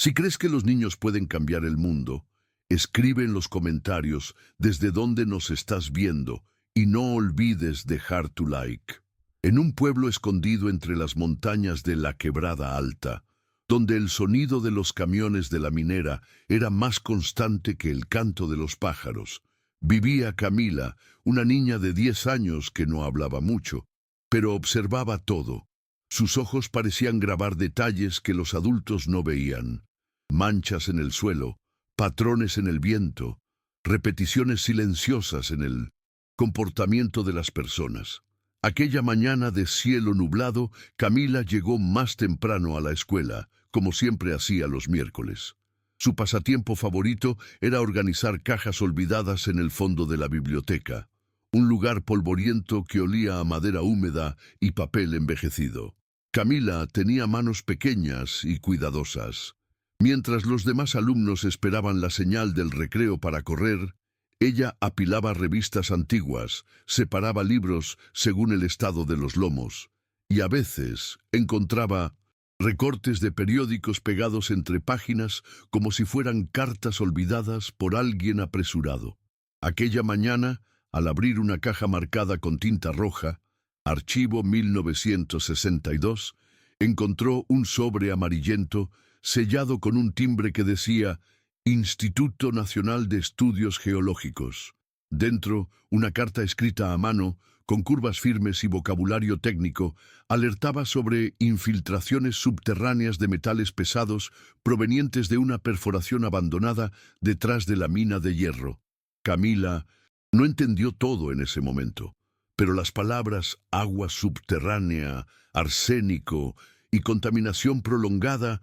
Si crees que los niños pueden cambiar el mundo, escribe en los comentarios desde dónde nos estás viendo y no olvides dejar tu like. En un pueblo escondido entre las montañas de la Quebrada Alta, donde el sonido de los camiones de la minera era más constante que el canto de los pájaros, vivía Camila, una niña de 10 años que no hablaba mucho, pero observaba todo. Sus ojos parecían grabar detalles que los adultos no veían. Manchas en el suelo, patrones en el viento, repeticiones silenciosas en el comportamiento de las personas. Aquella mañana de cielo nublado, Camila llegó más temprano a la escuela, como siempre hacía los miércoles. Su pasatiempo favorito era organizar cajas olvidadas en el fondo de la biblioteca, un lugar polvoriento que olía a madera húmeda y papel envejecido. Camila tenía manos pequeñas y cuidadosas. Mientras los demás alumnos esperaban la señal del recreo para correr, ella apilaba revistas antiguas, separaba libros según el estado de los lomos, y a veces encontraba recortes de periódicos pegados entre páginas como si fueran cartas olvidadas por alguien apresurado. Aquella mañana, al abrir una caja marcada con tinta roja, Archivo 1962, encontró un sobre amarillento sellado con un timbre que decía Instituto Nacional de Estudios Geológicos. Dentro, una carta escrita a mano, con curvas firmes y vocabulario técnico, alertaba sobre infiltraciones subterráneas de metales pesados provenientes de una perforación abandonada detrás de la mina de hierro. Camila no entendió todo en ese momento, pero las palabras agua subterránea, arsénico y contaminación prolongada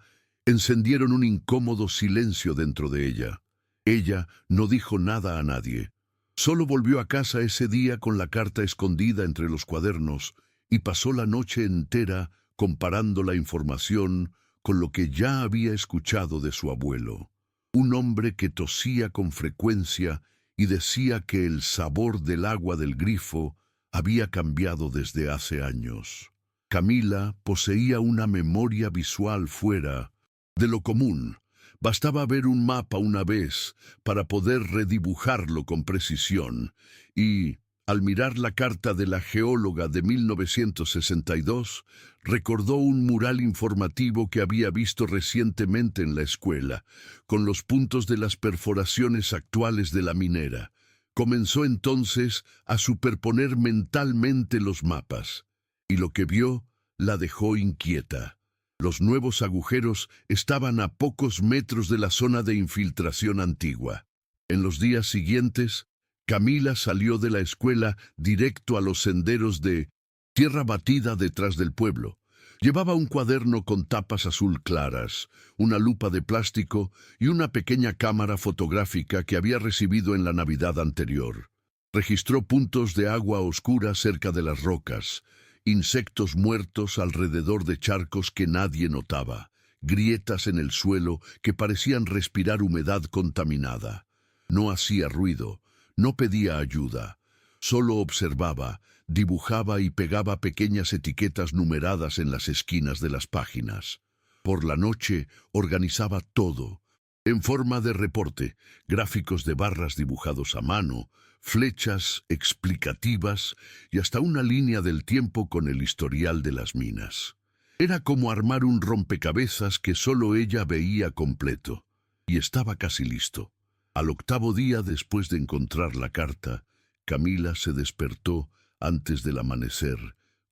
encendieron un incómodo silencio dentro de ella. Ella no dijo nada a nadie. Solo volvió a casa ese día con la carta escondida entre los cuadernos y pasó la noche entera comparando la información con lo que ya había escuchado de su abuelo. Un hombre que tosía con frecuencia y decía que el sabor del agua del grifo había cambiado desde hace años. Camila poseía una memoria visual fuera de lo común. Bastaba ver un mapa una vez para poder redibujarlo con precisión y, al mirar la carta de la geóloga de 1962, recordó un mural informativo que había visto recientemente en la escuela, con los puntos de las perforaciones actuales de la minera. Comenzó entonces a superponer mentalmente los mapas, y lo que vio la dejó inquieta. Los nuevos agujeros estaban a pocos metros de la zona de infiltración antigua. En los días siguientes, Camila salió de la escuela directo a los senderos de tierra batida detrás del pueblo. Llevaba un cuaderno con tapas azul claras, una lupa de plástico y una pequeña cámara fotográfica que había recibido en la Navidad anterior. Registró puntos de agua oscura cerca de las rocas, insectos muertos alrededor de charcos que nadie notaba, grietas en el suelo que parecían respirar humedad contaminada. No hacía ruido, no pedía ayuda, solo observaba, dibujaba y pegaba pequeñas etiquetas numeradas en las esquinas de las páginas. Por la noche organizaba todo, en forma de reporte, gráficos de barras dibujados a mano, flechas explicativas y hasta una línea del tiempo con el historial de las minas. Era como armar un rompecabezas que solo ella veía completo, y estaba casi listo. Al octavo día después de encontrar la carta, Camila se despertó antes del amanecer,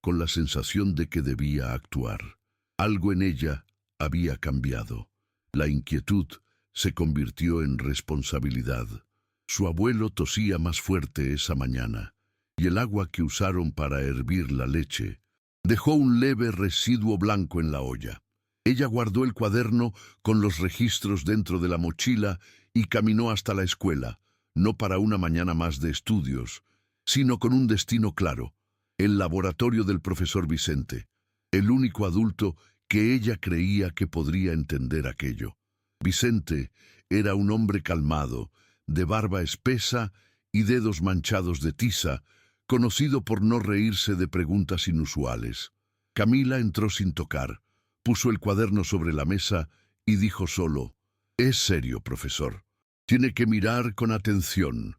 con la sensación de que debía actuar. Algo en ella había cambiado. La inquietud se convirtió en responsabilidad. Su abuelo tosía más fuerte esa mañana, y el agua que usaron para hervir la leche dejó un leve residuo blanco en la olla. Ella guardó el cuaderno con los registros dentro de la mochila y caminó hasta la escuela, no para una mañana más de estudios, sino con un destino claro, el laboratorio del profesor Vicente, el único adulto que ella creía que podría entender aquello. Vicente era un hombre calmado, de barba espesa y dedos manchados de tiza, conocido por no reírse de preguntas inusuales. Camila entró sin tocar, puso el cuaderno sobre la mesa y dijo solo: «Es serio, profesor. Tiene que mirar con atención».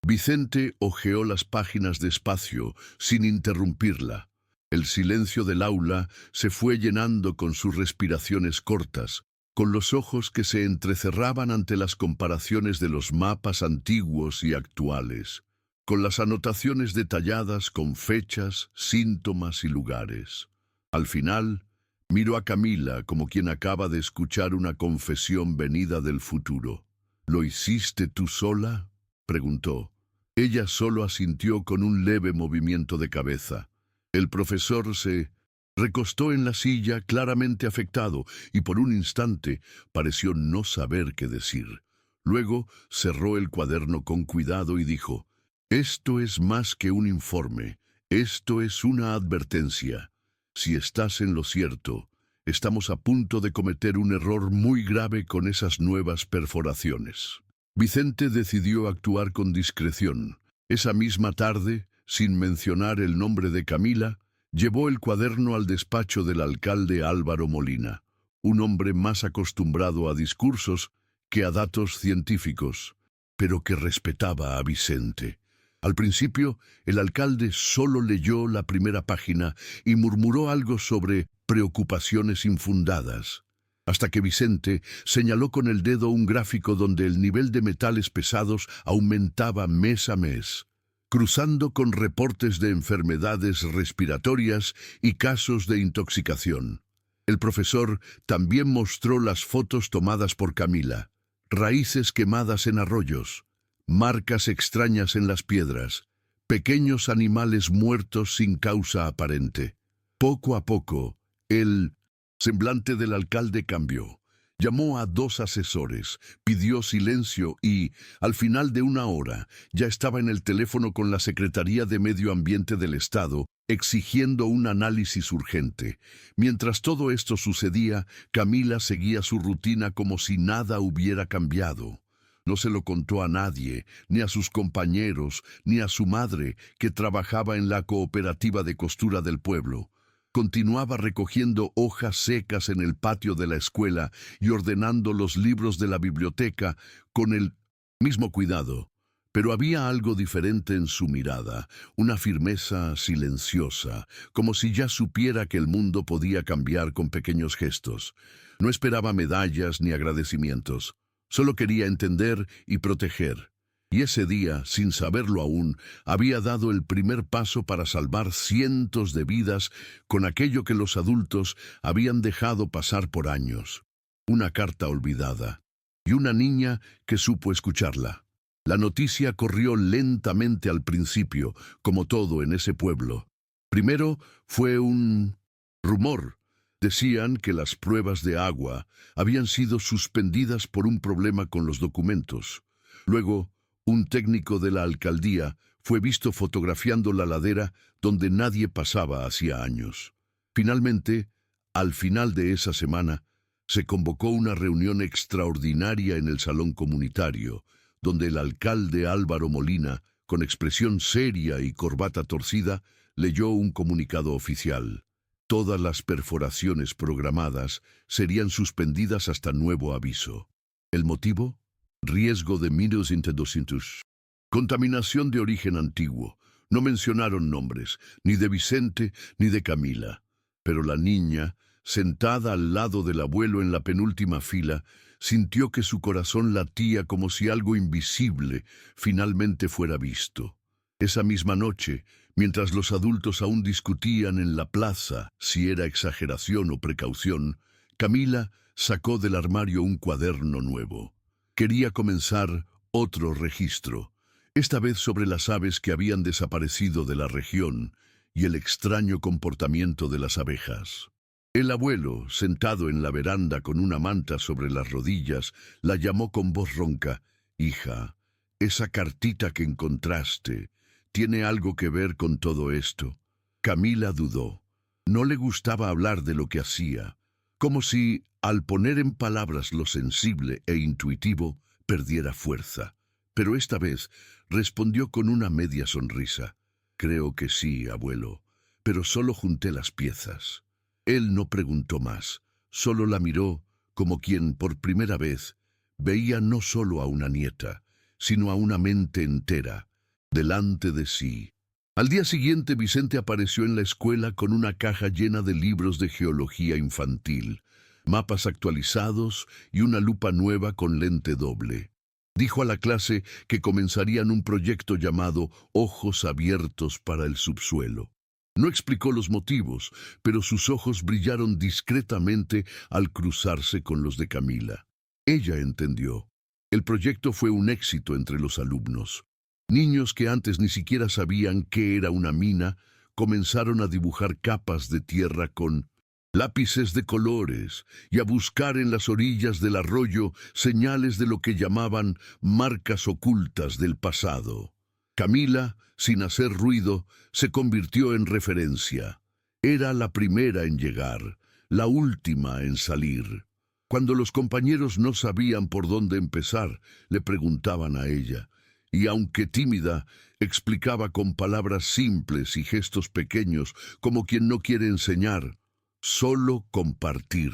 Vicente hojeó las páginas despacio, sin interrumpirla. El silencio del aula se fue llenando con sus respiraciones cortas, con los ojos que se entrecerraban ante las comparaciones de los mapas antiguos y actuales, con las anotaciones detalladas con fechas, síntomas y lugares. Al final, miró a Camila como quien acaba de escuchar una confesión venida del futuro. «¿Lo hiciste tú sola?», preguntó. Ella solo asintió con un leve movimiento de cabeza. El profesor se recostó en la silla, claramente afectado, y por un instante pareció no saber qué decir. Luego cerró el cuaderno con cuidado y dijo: «Esto es más que un informe, esto es una advertencia. Si estás en lo cierto, estamos a punto de cometer un error muy grave con esas nuevas perforaciones». Vicente decidió actuar con discreción. Esa misma tarde, sin mencionar el nombre de Camila, llevó el cuaderno al despacho del alcalde Álvaro Molina, un hombre más acostumbrado a discursos que a datos científicos, pero que respetaba a Vicente. Al principio, el alcalde solo leyó la primera página y murmuró algo sobre preocupaciones infundadas, hasta que Vicente señaló con el dedo un gráfico donde el nivel de metales pesados aumentaba mes a mes, cruzando con reportes de enfermedades respiratorias y casos de intoxicación. El profesor también mostró las fotos tomadas por Camila: raíces quemadas en arroyos, marcas extrañas en las piedras, pequeños animales muertos sin causa aparente. Poco a poco, el semblante del alcalde cambió. Llamó a 2 asesores, pidió silencio y, al final de 1 hora, ya estaba en el teléfono con la Secretaría de Medio Ambiente del Estado, exigiendo un análisis urgente. Mientras todo esto sucedía, Camila seguía su rutina como si nada hubiera cambiado. No se lo contó a nadie, ni a sus compañeros, ni a su madre, que trabajaba en la cooperativa de costura del pueblo. Continuaba recogiendo hojas secas en el patio de la escuela y ordenando los libros de la biblioteca con el mismo cuidado. Pero había algo diferente en su mirada, una firmeza silenciosa, como si ya supiera que el mundo podía cambiar con pequeños gestos. No esperaba medallas ni agradecimientos, solo quería entender y proteger. Y ese día, sin saberlo aún, había dado el primer paso para salvar cientos de vidas con aquello que los adultos habían dejado pasar por años. Una carta olvidada, y una niña que supo escucharla. La noticia corrió lentamente al principio, como todo en ese pueblo. Primero fue un rumor. Decían que las pruebas de agua habían sido suspendidas por un problema con los documentos. Luego, un técnico de la alcaldía fue visto fotografiando la ladera donde nadie pasaba hacía años. Finalmente, al final de esa semana, se convocó una reunión extraordinaria en el salón comunitario, donde el alcalde Álvaro Molina, con expresión seria y corbata torcida, leyó un comunicado oficial. Todas las perforaciones programadas serían suspendidas hasta nuevo aviso. ¿El motivo? Riesgo de minus inter 200. Contaminación de origen antiguo. No mencionaron nombres, ni de Vicente ni de Camila. Pero la niña, sentada al lado del abuelo en la penúltima fila, sintió que su corazón latía como si algo invisible finalmente fuera visto. Esa misma noche, mientras los adultos aún discutían en la plaza si era exageración o precaución, Camila sacó del armario un cuaderno nuevo. Quería comenzar otro registro, esta vez sobre las aves que habían desaparecido de la región y el extraño comportamiento de las abejas. El abuelo, sentado en la veranda con una manta sobre las rodillas, la llamó con voz ronca: «Hija, esa cartita que encontraste tiene algo que ver con todo esto». Camila dudó. No le gustaba hablar de lo que hacía, como si, al poner en palabras lo sensible e intuitivo, perdiera fuerza. Pero esta vez respondió con una media sonrisa: «Creo que sí, abuelo, pero solo junté las piezas». Él no preguntó más, solo la miró como quien, por primera vez, veía no solo a una nieta, sino a una mente entera, delante de sí. Al día siguiente, Vicente apareció en la escuela con una caja llena de libros de geología infantil, mapas actualizados y una lupa nueva con lente doble. Dijo a la clase que comenzarían un proyecto llamado Ojos Abiertos para el Subsuelo. No explicó los motivos, pero sus ojos brillaron discretamente al cruzarse con los de Camila. Ella entendió. El proyecto fue un éxito entre los alumnos. Niños que antes ni siquiera sabían qué era una mina, comenzaron a dibujar capas de tierra con lápices de colores y a buscar en las orillas del arroyo señales de lo que llamaban marcas ocultas del pasado. Camila, sin hacer ruido, se convirtió en referencia. Era la primera en llegar, la última en salir. Cuando los compañeros no sabían por dónde empezar, le preguntaban a ella, y aunque tímida, explicaba con palabras simples y gestos pequeños, como quien no quiere enseñar, solo compartir.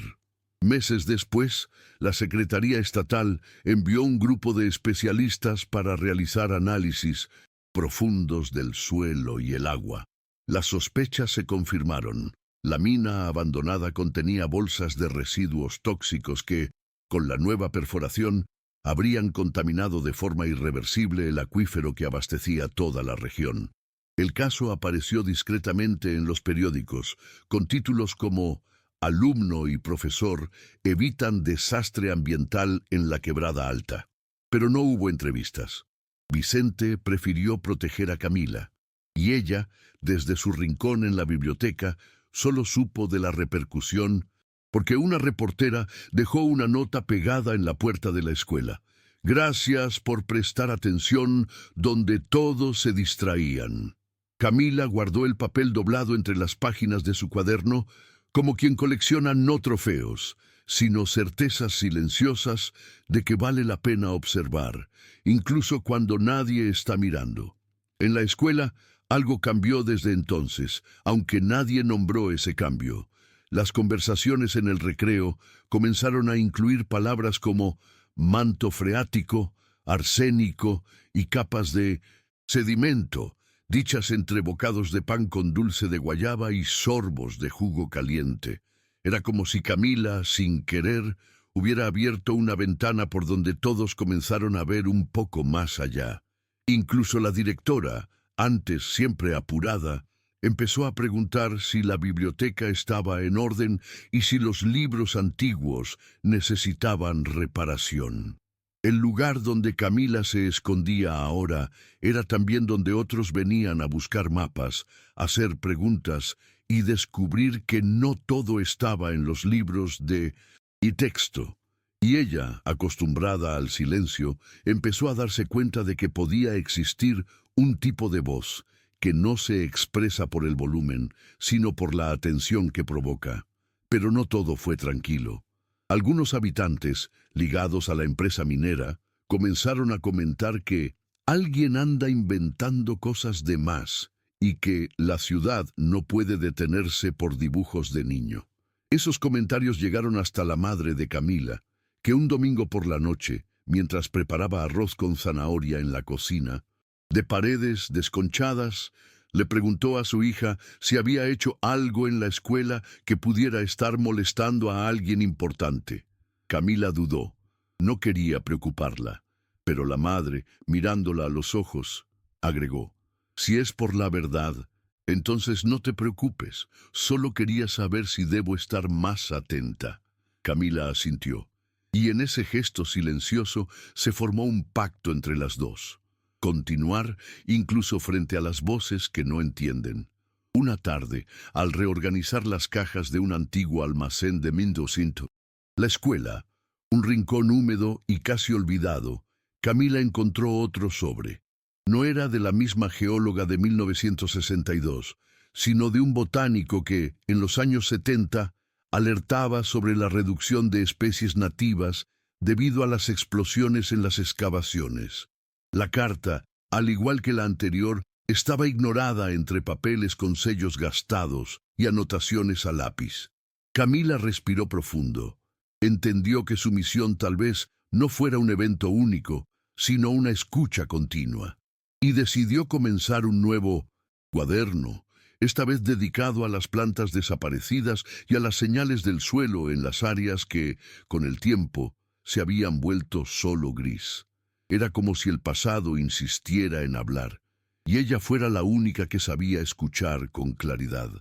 Meses después, la Secretaría Estatal envió un grupo de especialistas para realizar análisis profundos del suelo y el agua. Las sospechas se confirmaron. La mina abandonada contenía bolsas de residuos tóxicos que, con la nueva perforación, habrían contaminado de forma irreversible el acuífero que abastecía toda la región. El caso apareció discretamente en los periódicos, con títulos como «Alumno y profesor evitan desastre ambiental en la Quebrada Alta». Pero no hubo entrevistas. Vicente prefirió proteger a Camila, y ella, desde su rincón en la biblioteca, solo supo de la repercusión porque una reportera dejó una nota pegada en la puerta de la escuela. «Gracias por prestar atención donde todos se distraían». Camila guardó el papel doblado entre las páginas de su cuaderno como quien colecciona no trofeos, sino certezas silenciosas de que vale la pena observar, incluso cuando nadie está mirando. En la escuela, algo cambió desde entonces, aunque nadie nombró ese cambio. Las conversaciones en el recreo comenzaron a incluir palabras como manto freático, arsénico y capas de sedimento, dichas entre bocados de pan con dulce de guayaba y sorbos de jugo caliente. Era como si Camila, sin querer, hubiera abierto una ventana por donde todos comenzaron a ver un poco más allá. Incluso la directora, antes siempre apurada, empezó a preguntar si la biblioteca estaba en orden y si los libros antiguos necesitaban reparación. El lugar donde Camila se escondía ahora era también donde otros venían a buscar mapas, hacer preguntas y descubrir que no todo estaba en los libros y texto. Y ella, acostumbrada al silencio, empezó a darse cuenta de que podía existir un tipo de voz que no se expresa por el volumen, sino por la atención que provoca. Pero no todo fue tranquilo. Algunos habitantes, ligados a la empresa minera, comenzaron a comentar que alguien anda inventando cosas de más y que la ciudad no puede detenerse por dibujos de niño. Esos comentarios llegaron hasta la madre de Camila, que un domingo por la noche, mientras preparaba arroz con zanahoria en la cocina, de paredes desconchadas, le preguntó a su hija si había hecho algo en la escuela que pudiera estar molestando a alguien importante. Camila dudó. No quería preocuparla, pero la madre, mirándola a los ojos, agregó: «Si es por la verdad, entonces no te preocupes. Solo quería saber si debo estar más atenta». Camila asintió, y en ese gesto silencioso se formó un pacto entre las dos. Continuar incluso frente a las voces que no entienden. Una tarde, al reorganizar las cajas de un antiguo almacén de Mendocino, la escuela, un rincón húmedo y casi olvidado, Camila encontró otro sobre. No era de la misma geóloga de 1962, sino de un botánico que, en los años 70, alertaba sobre la reducción de especies nativas debido a las explosiones en las excavaciones. La carta, al igual que la anterior, estaba ignorada entre papeles con sellos gastados y anotaciones a lápiz. Camila respiró profundo. Entendió que su misión tal vez no fuera un evento único, sino una escucha continua. Y decidió comenzar un nuevo cuaderno, esta vez dedicado a las plantas desaparecidas y a las señales del suelo en las áreas que, con el tiempo, se habían vuelto solo gris. Era como si el pasado insistiera en hablar, y ella fuera la única que sabía escuchar con claridad.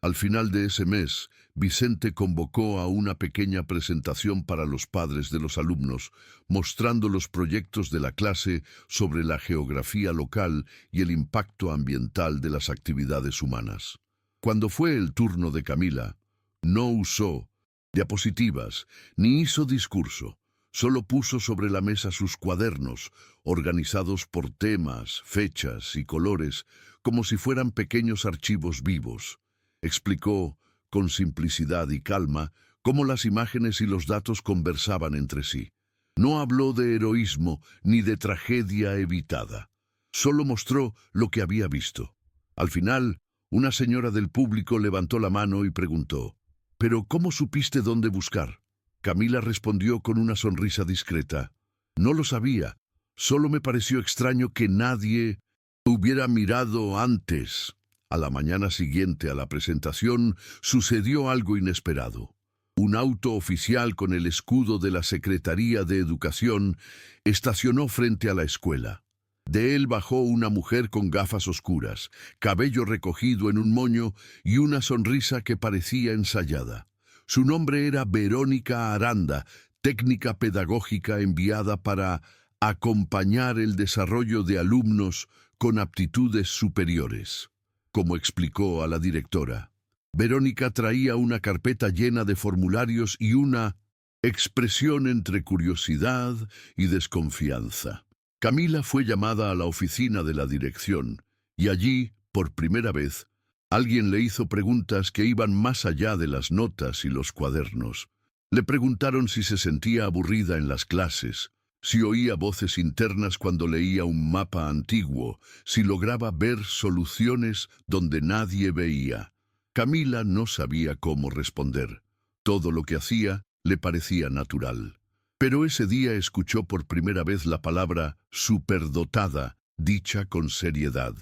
Al final de ese mes, Vicente convocó a una pequeña presentación para los padres de los alumnos, mostrando los proyectos de la clase sobre la geografía local y el impacto ambiental de las actividades humanas. Cuando fue el turno de Camila, no usó diapositivas ni hizo discurso. Solo puso sobre la mesa sus cuadernos, organizados por temas, fechas y colores, como si fueran pequeños archivos vivos. Explicó, con simplicidad y calma, cómo las imágenes y los datos conversaban entre sí. No habló de heroísmo ni de tragedia evitada. Solo mostró lo que había visto. Al final, una señora del público levantó la mano y preguntó: «¿Pero cómo supiste dónde buscar?». Camila respondió con una sonrisa discreta: «No lo sabía. Solo me pareció extraño que nadie hubiera mirado antes». A la mañana siguiente a la presentación sucedió algo inesperado. Un auto oficial con el escudo de la Secretaría de Educación estacionó frente a la escuela. De él bajó una mujer con gafas oscuras, cabello recogido en un moño y una sonrisa que parecía ensayada. Su nombre era Verónica Aranda, técnica pedagógica enviada para acompañar el desarrollo de alumnos con aptitudes superiores. Como explicó a la directora, Verónica traía una carpeta llena de formularios y una expresión entre curiosidad y desconfianza. Camila fue llamada a la oficina de la dirección y allí, por primera vez, alguien le hizo preguntas que iban más allá de las notas y los cuadernos. Le preguntaron si se sentía aburrida en las clases, si oía voces internas cuando leía un mapa antiguo, si lograba ver soluciones donde nadie veía. Camila no sabía cómo responder. Todo lo que hacía le parecía natural. Pero ese día escuchó por primera vez la palabra superdotada, dicha con seriedad,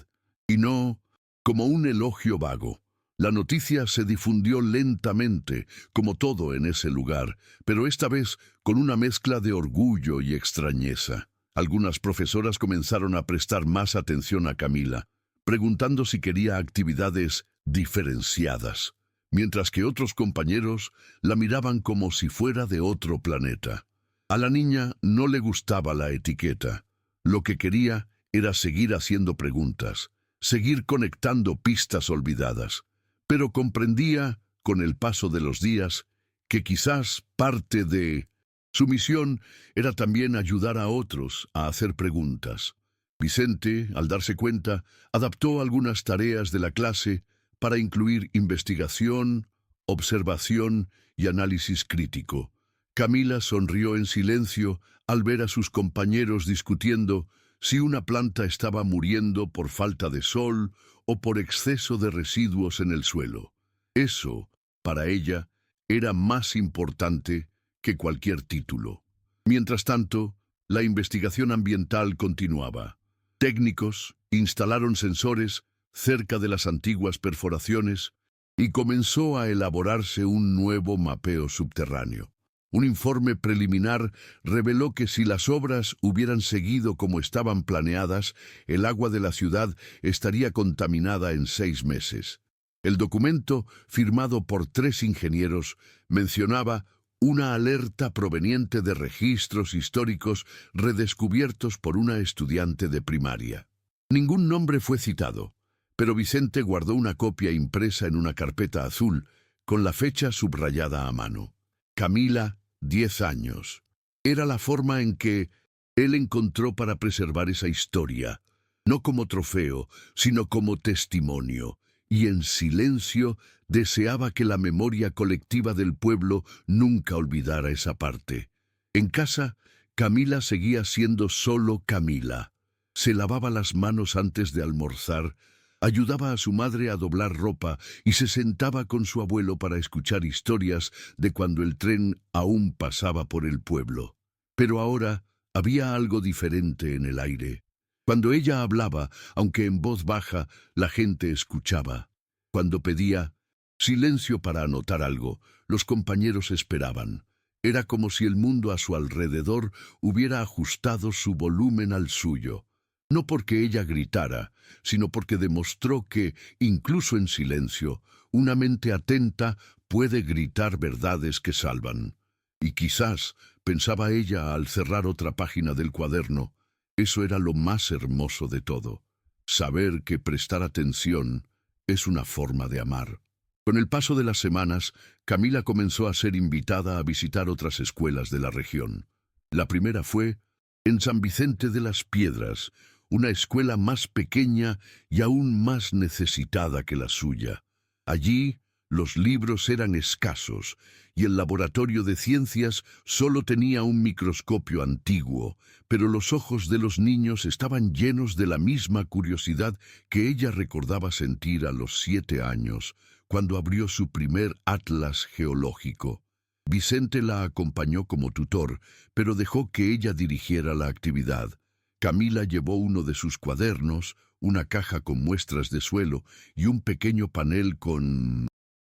y no como un elogio vago. La noticia se difundió lentamente, como todo en ese lugar, pero esta vez con una mezcla de orgullo y extrañeza. Algunas profesoras comenzaron a prestar más atención a Camila, preguntando si quería actividades diferenciadas, mientras que otros compañeros la miraban como si fuera de otro planeta. A la niña no le gustaba la etiqueta. Lo que quería era seguir haciendo preguntas, seguir conectando pistas olvidadas. Pero comprendía, con el paso de los días, que quizás parte de su misión era también ayudar a otros a hacer preguntas. Vicente, al darse cuenta, adaptó algunas tareas de la clase para incluir investigación, observación y análisis crítico. Camila sonrió en silencio al ver a sus compañeros discutiendo si una planta estaba muriendo por falta de sol o por exceso de residuos en el suelo. Eso, para ella, era más importante que cualquier título. Mientras tanto, la investigación ambiental continuaba. Técnicos instalaron sensores cerca de las antiguas perforaciones y comenzó a elaborarse un nuevo mapeo subterráneo. Un informe preliminar reveló que si las obras hubieran seguido como estaban planeadas, el agua de la ciudad estaría contaminada en 6 meses. El documento, firmado por 3 ingenieros, mencionaba una alerta proveniente de registros históricos redescubiertos por una estudiante de primaria. Ningún nombre fue citado, pero Vicente guardó una copia impresa en una carpeta azul, con la fecha subrayada a mano. Camila, 10 años. Era la forma en que él encontró para preservar esa historia, no como trofeo, sino como testimonio, y en silencio deseaba que la memoria colectiva del pueblo nunca olvidara esa parte. En casa, Camila seguía siendo solo Camila. Se lavaba las manos antes de almorzar, Ayudaba a su madre a doblar ropa y se sentaba con su abuelo para escuchar historias de cuando el tren aún pasaba por el pueblo. Pero ahora había algo diferente en el aire. Cuando ella hablaba, aunque en voz baja, la gente escuchaba. Cuando pedía silencio para anotar algo, los compañeros esperaban. Era como si el mundo a su alrededor hubiera ajustado su volumen al suyo. No porque ella gritara, sino porque demostró que, incluso en silencio, una mente atenta puede gritar verdades que salvan. Y quizás, pensaba ella al cerrar otra página del cuaderno, eso era lo más hermoso de todo. Saber que prestar atención es una forma de amar. Con el paso de las semanas, Camila comenzó a ser invitada a visitar otras escuelas de la región. La primera fue en San Vicente de las Piedras, una escuela más pequeña y aún más necesitada que la suya. Allí, los libros eran escasos y el laboratorio de ciencias solo tenía un microscopio antiguo, pero los ojos de los niños estaban llenos de la misma curiosidad que ella recordaba sentir a los 7 años, cuando abrió su primer atlas geológico. Vicente la acompañó como tutor, pero dejó que ella dirigiera la actividad. Camila llevó uno de sus cuadernos, una caja con muestras de suelo y un pequeño panel con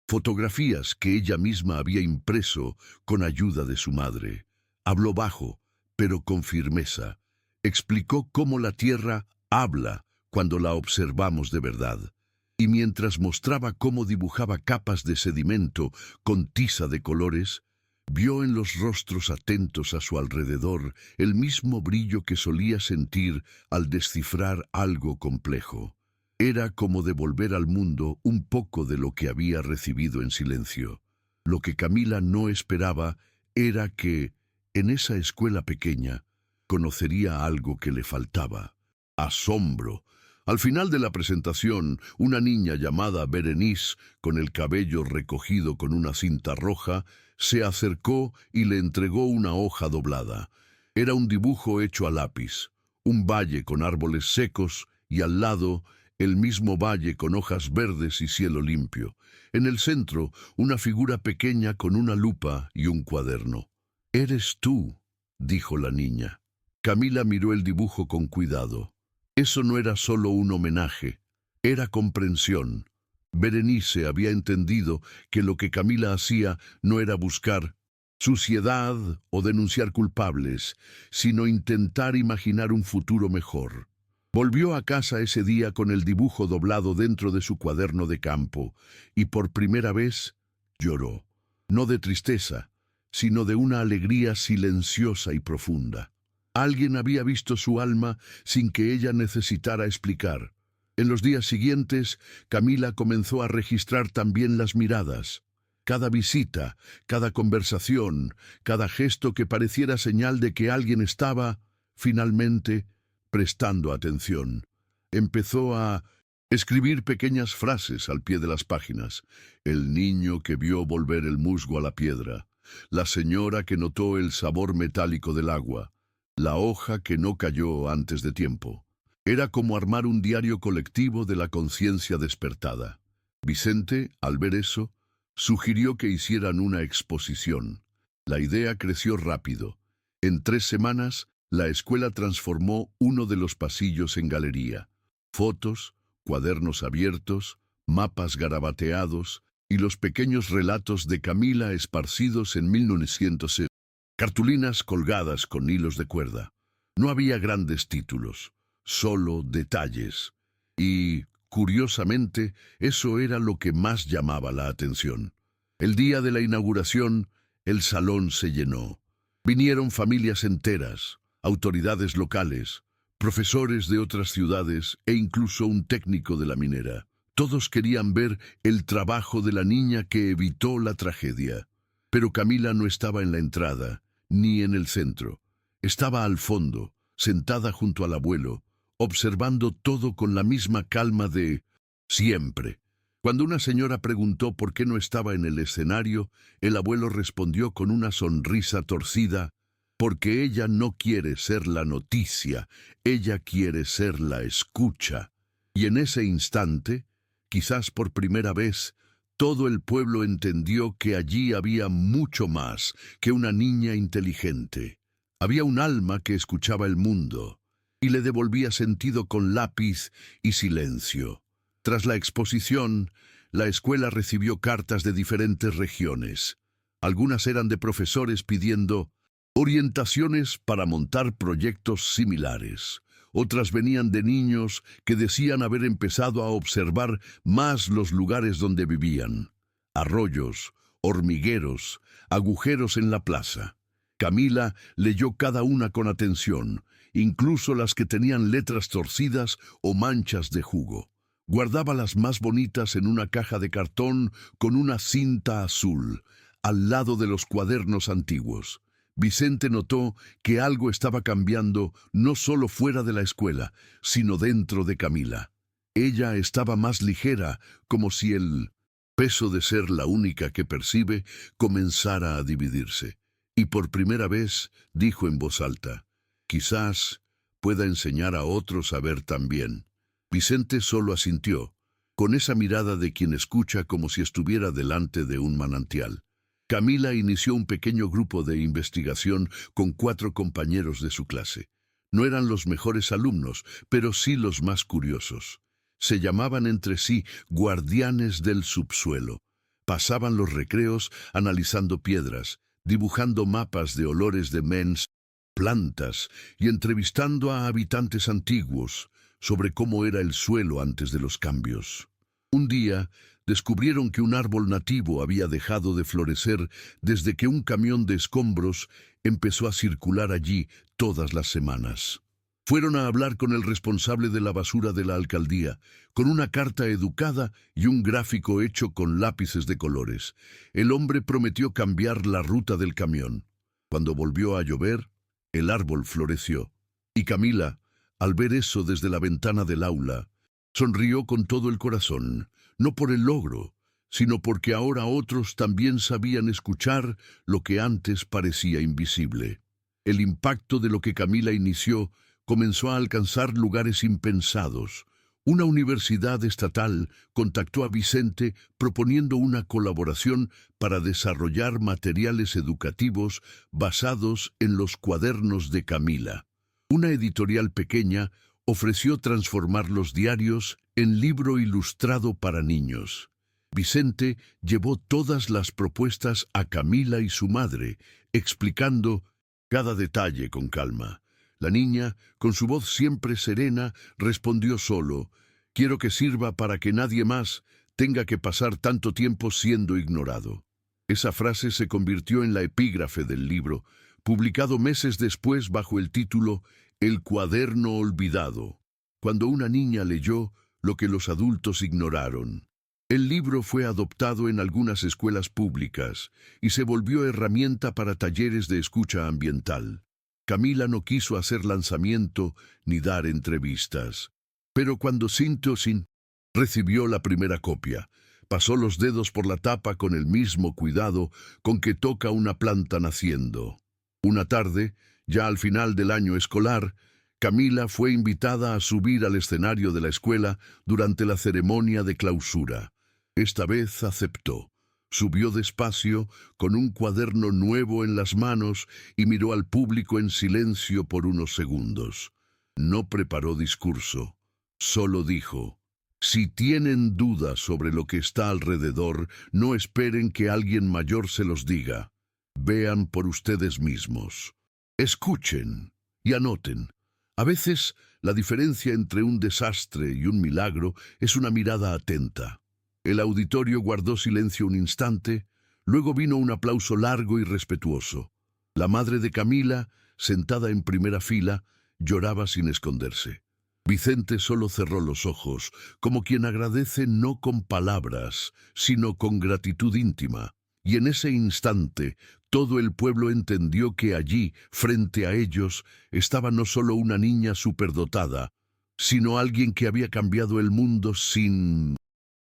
fotografías que ella misma había impreso con ayuda de su madre. Habló bajo, pero con firmeza. Explicó cómo la Tierra habla cuando la observamos de verdad. Y mientras mostraba cómo dibujaba capas de sedimento con tiza de colores, vio en los rostros atentos a su alrededor el mismo brillo que solía sentir al descifrar algo complejo. Era como devolver al mundo un poco de lo que había recibido en silencio. Lo que Camila no esperaba era que, en esa escuela pequeña, conocería algo que le faltaba: asombro. Al final de la presentación, una niña llamada Berenice, con el cabello recogido con una cinta roja, se acercó y le entregó una hoja doblada. Era un dibujo hecho a lápiz, un valle con árboles secos y al lado el mismo valle con hojas verdes y cielo limpio. En el centro, una figura pequeña con una lupa y un cuaderno. «Eres tú», dijo la niña. Camila miró el dibujo con cuidado. Eso no era solo un homenaje, era comprensión. Berenice había entendido que lo que Camila hacía no era buscar suciedad o denunciar culpables, sino intentar imaginar un futuro mejor. Volvió a casa ese día con el dibujo doblado dentro de su cuaderno de campo y por primera vez lloró, no de tristeza, sino de una alegría silenciosa y profunda. Alguien había visto su alma sin que ella necesitara explicar. En los días siguientes, Camila comenzó a registrar también las miradas. Cada visita, cada conversación, cada gesto que pareciera señal de que alguien estaba, finalmente, prestando atención. Empezó a escribir pequeñas frases al pie de las páginas. El niño que vio volver el musgo a la piedra. La señora que notó el sabor metálico del agua. La hoja que no cayó antes de tiempo. Era como armar un diario colectivo de la conciencia despertada. Vicente, al ver eso, sugirió que hicieran una exposición. La idea creció rápido. En 3 semanas, la escuela transformó uno de los pasillos en galería. Fotos, cuadernos abiertos, mapas garabateados y los pequeños relatos de Camila esparcidos en 1960. Cartulinas colgadas con hilos de cuerda. No había grandes títulos, solo detalles. Y, curiosamente, eso era lo que más llamaba la atención. El día de la inauguración, el salón se llenó. Vinieron familias enteras, autoridades locales, profesores de otras ciudades e incluso un técnico de la minera. Todos querían ver el trabajo de la niña que evitó la tragedia. Pero Camila no estaba en la entrada, ni en el centro. Estaba al fondo, sentada junto al abuelo, observando todo con la misma calma de siempre. Cuando una señora preguntó por qué no estaba en el escenario, el abuelo respondió con una sonrisa torcida: porque ella no quiere ser la noticia, ella quiere ser la escucha. Y en ese instante, quizás por primera vez, todo el pueblo entendió que allí había mucho más que una niña inteligente. Había un alma que escuchaba el mundo y le devolvía sentido con lápiz y silencio. Tras la exposición, la escuela recibió cartas de diferentes regiones. Algunas eran de profesores pidiendo orientaciones para montar proyectos similares. Otras venían de niños que decían haber empezado a observar más los lugares donde vivían. Arroyos, hormigueros, agujeros en la plaza. Camila leyó cada una con atención, incluso las que tenían letras torcidas o manchas de jugo. Guardaba las más bonitas en una caja de cartón con una cinta azul, al lado de los cuadernos antiguos. Vicente notó que algo estaba cambiando no solo fuera de la escuela, sino dentro de Camila. Ella estaba más ligera, como si el peso de ser la única que percibe comenzara a dividirse. Y por primera vez dijo en voz alta, «Quizás pueda enseñar a otros a ver también». Vicente solo asintió, con esa mirada de quien escucha como si estuviera delante de un manantial. Camila inició un pequeño grupo de investigación con 4 compañeros de su clase. No eran los mejores alumnos, pero sí los más curiosos. Se llamaban entre sí guardianes del subsuelo. Pasaban los recreos analizando piedras, dibujando mapas de olores de mens, plantas y entrevistando a habitantes antiguos sobre cómo era el suelo antes de los cambios. Un día, descubrieron que un árbol nativo había dejado de florecer desde que un camión de escombros empezó a circular allí todas las semanas. Fueron a hablar con el responsable de la basura de la alcaldía, con una carta educada y un gráfico hecho con lápices de colores. El hombre prometió cambiar la ruta del camión. Cuando volvió a llover, el árbol floreció. Y Camila, al ver eso desde la ventana del aula, sonrió con todo el corazón, no por el logro, sino porque ahora otros también sabían escuchar lo que antes parecía invisible. El impacto de lo que Camila inició comenzó a alcanzar lugares impensados. Una universidad estatal contactó a Vicente proponiendo una colaboración para desarrollar materiales educativos basados en los cuadernos de Camila. Una editorial pequeña ofreció transformar los diarios en libro ilustrado para niños. Vicente llevó todas las propuestas a Camila y su madre, explicando cada detalle con calma. La niña, con su voz siempre serena, respondió solo, «Quiero que sirva para que nadie más tenga que pasar tanto tiempo siendo ignorado». Esa frase se convirtió en la epígrafe del libro, publicado meses después bajo el título «El cuaderno olvidado», cuando una niña leyó lo que los adultos ignoraron. El libro fue adoptado en algunas escuelas públicas y se volvió herramienta para talleres de escucha ambiental. Camila no quiso hacer lanzamiento ni dar entrevistas. Pero cuando Sintosin recibió la primera copia, pasó los dedos por la tapa con el mismo cuidado con que toca una planta naciendo. Una tarde, ya al final del año escolar, Camila fue invitada a subir al escenario de la escuela durante la ceremonia de clausura. Esta vez aceptó. Subió despacio, con un cuaderno nuevo en las manos, y miró al público en silencio por unos segundos. No preparó discurso, solo dijo, «Si tienen dudas sobre lo que está alrededor, no esperen que alguien mayor se los diga. Vean por ustedes mismos. Escuchen y anoten». A veces, la diferencia entre un desastre y un milagro es una mirada atenta. El auditorio guardó silencio un instante, luego vino un aplauso largo y respetuoso. La madre de Camila, sentada en primera fila, lloraba sin esconderse. Vicente solo cerró los ojos, como quien agradece no con palabras, sino con gratitud íntima. Y en ese instante, todo el pueblo entendió que allí, frente a ellos, estaba no solo una niña superdotada, sino alguien que había cambiado el mundo sin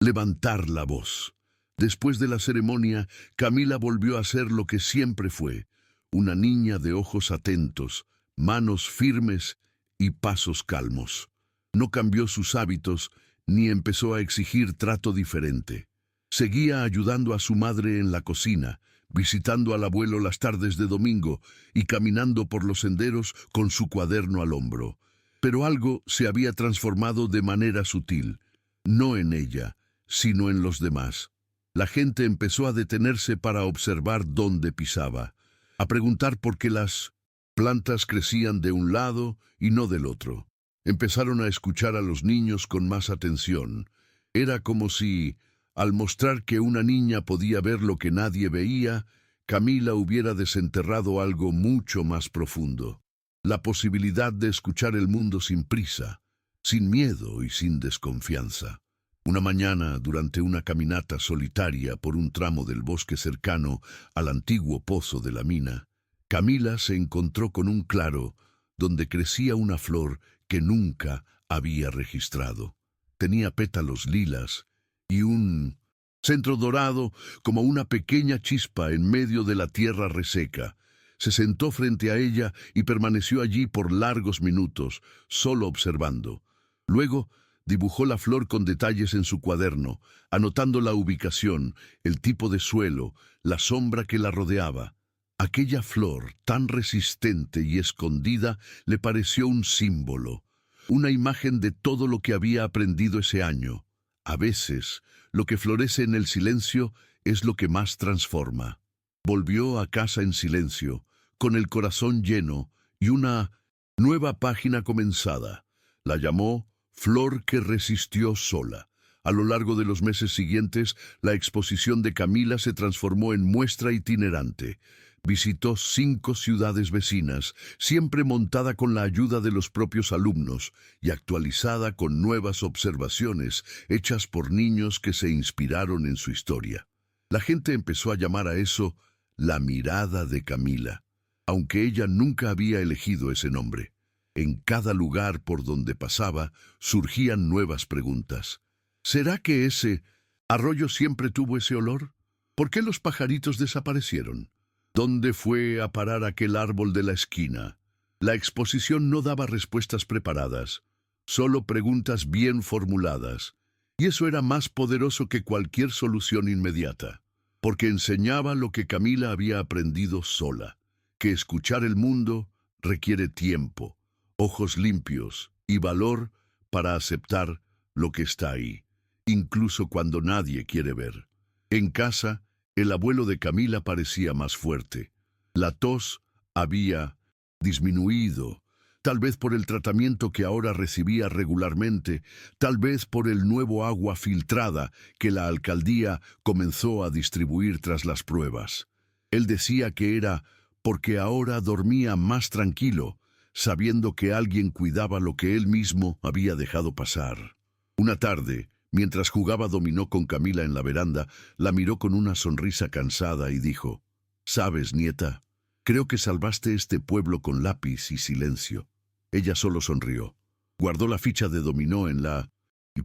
levantar la voz. Después de la ceremonia, Camila volvió a ser lo que siempre fue, una niña de ojos atentos, manos firmes y pasos calmos. No cambió sus hábitos ni empezó a exigir trato diferente. Seguía ayudando a su madre en la cocina, visitando al abuelo las tardes de domingo y caminando por los senderos con su cuaderno al hombro. Pero algo se había transformado de manera sutil, no en ella, sino en los demás. La gente empezó a detenerse para observar dónde pisaba, a preguntar por qué las plantas crecían de un lado y no del otro. Empezaron a escuchar a los niños con más atención. Era como si, al mostrar que una niña podía ver lo que nadie veía, Camila hubiera desenterrado algo mucho más profundo. La posibilidad de escuchar el mundo sin prisa, sin miedo y sin desconfianza. Una mañana, durante una caminata solitaria por un tramo del bosque cercano al antiguo pozo de la mina, Camila se encontró con un claro donde crecía una flor que nunca había registrado. Tenía pétalos lilas y un centro dorado como una pequeña chispa en medio de la tierra reseca. Se sentó frente a ella y permaneció allí por largos minutos, solo observando. Luego dibujó la flor con detalles en su cuaderno, anotando la ubicación, el tipo de suelo, la sombra que la rodeaba. Aquella flor, tan resistente y escondida, le pareció un símbolo, una imagen de todo lo que había aprendido ese año. A veces, lo que florece en el silencio es lo que más transforma. Volvió a casa en silencio, con el corazón lleno y una nueva página comenzada. La llamó Flor que resistió sola. A lo largo de los meses siguientes, la exposición de Camila se transformó en muestra itinerante. Visitó 5 ciudades vecinas, siempre montada con la ayuda de los propios alumnos y actualizada con nuevas observaciones hechas por niños que se inspiraron en su historia. La gente empezó a llamar a eso la mirada de Camila, aunque ella nunca había elegido ese nombre. En cada lugar por donde pasaba surgían nuevas preguntas. ¿Será que ese arroyo siempre tuvo ese olor? ¿Por qué los pajaritos desaparecieron? ¿Dónde fue a parar aquel árbol de la esquina? La exposición no daba respuestas preparadas, solo preguntas bien formuladas. Y eso era más poderoso que cualquier solución inmediata, porque enseñaba lo que Camila había aprendido sola, que escuchar el mundo requiere tiempo, ojos limpios y valor para aceptar lo que está ahí, incluso cuando nadie quiere ver. En casa, el abuelo de Camila parecía más fuerte. La tos había disminuido, tal vez por el tratamiento que ahora recibía regularmente, tal vez por el nuevo agua filtrada que la alcaldía comenzó a distribuir tras las pruebas. Él decía que era porque ahora dormía más tranquilo, sabiendo que alguien cuidaba lo que él mismo había dejado pasar. Una tarde, mientras jugaba dominó con Camila en la veranda, la miró con una sonrisa cansada y dijo: «¿Sabes, nieta? Creo que salvaste este pueblo con lápiz y silencio». Ella solo sonrió. Guardó la ficha de dominó en la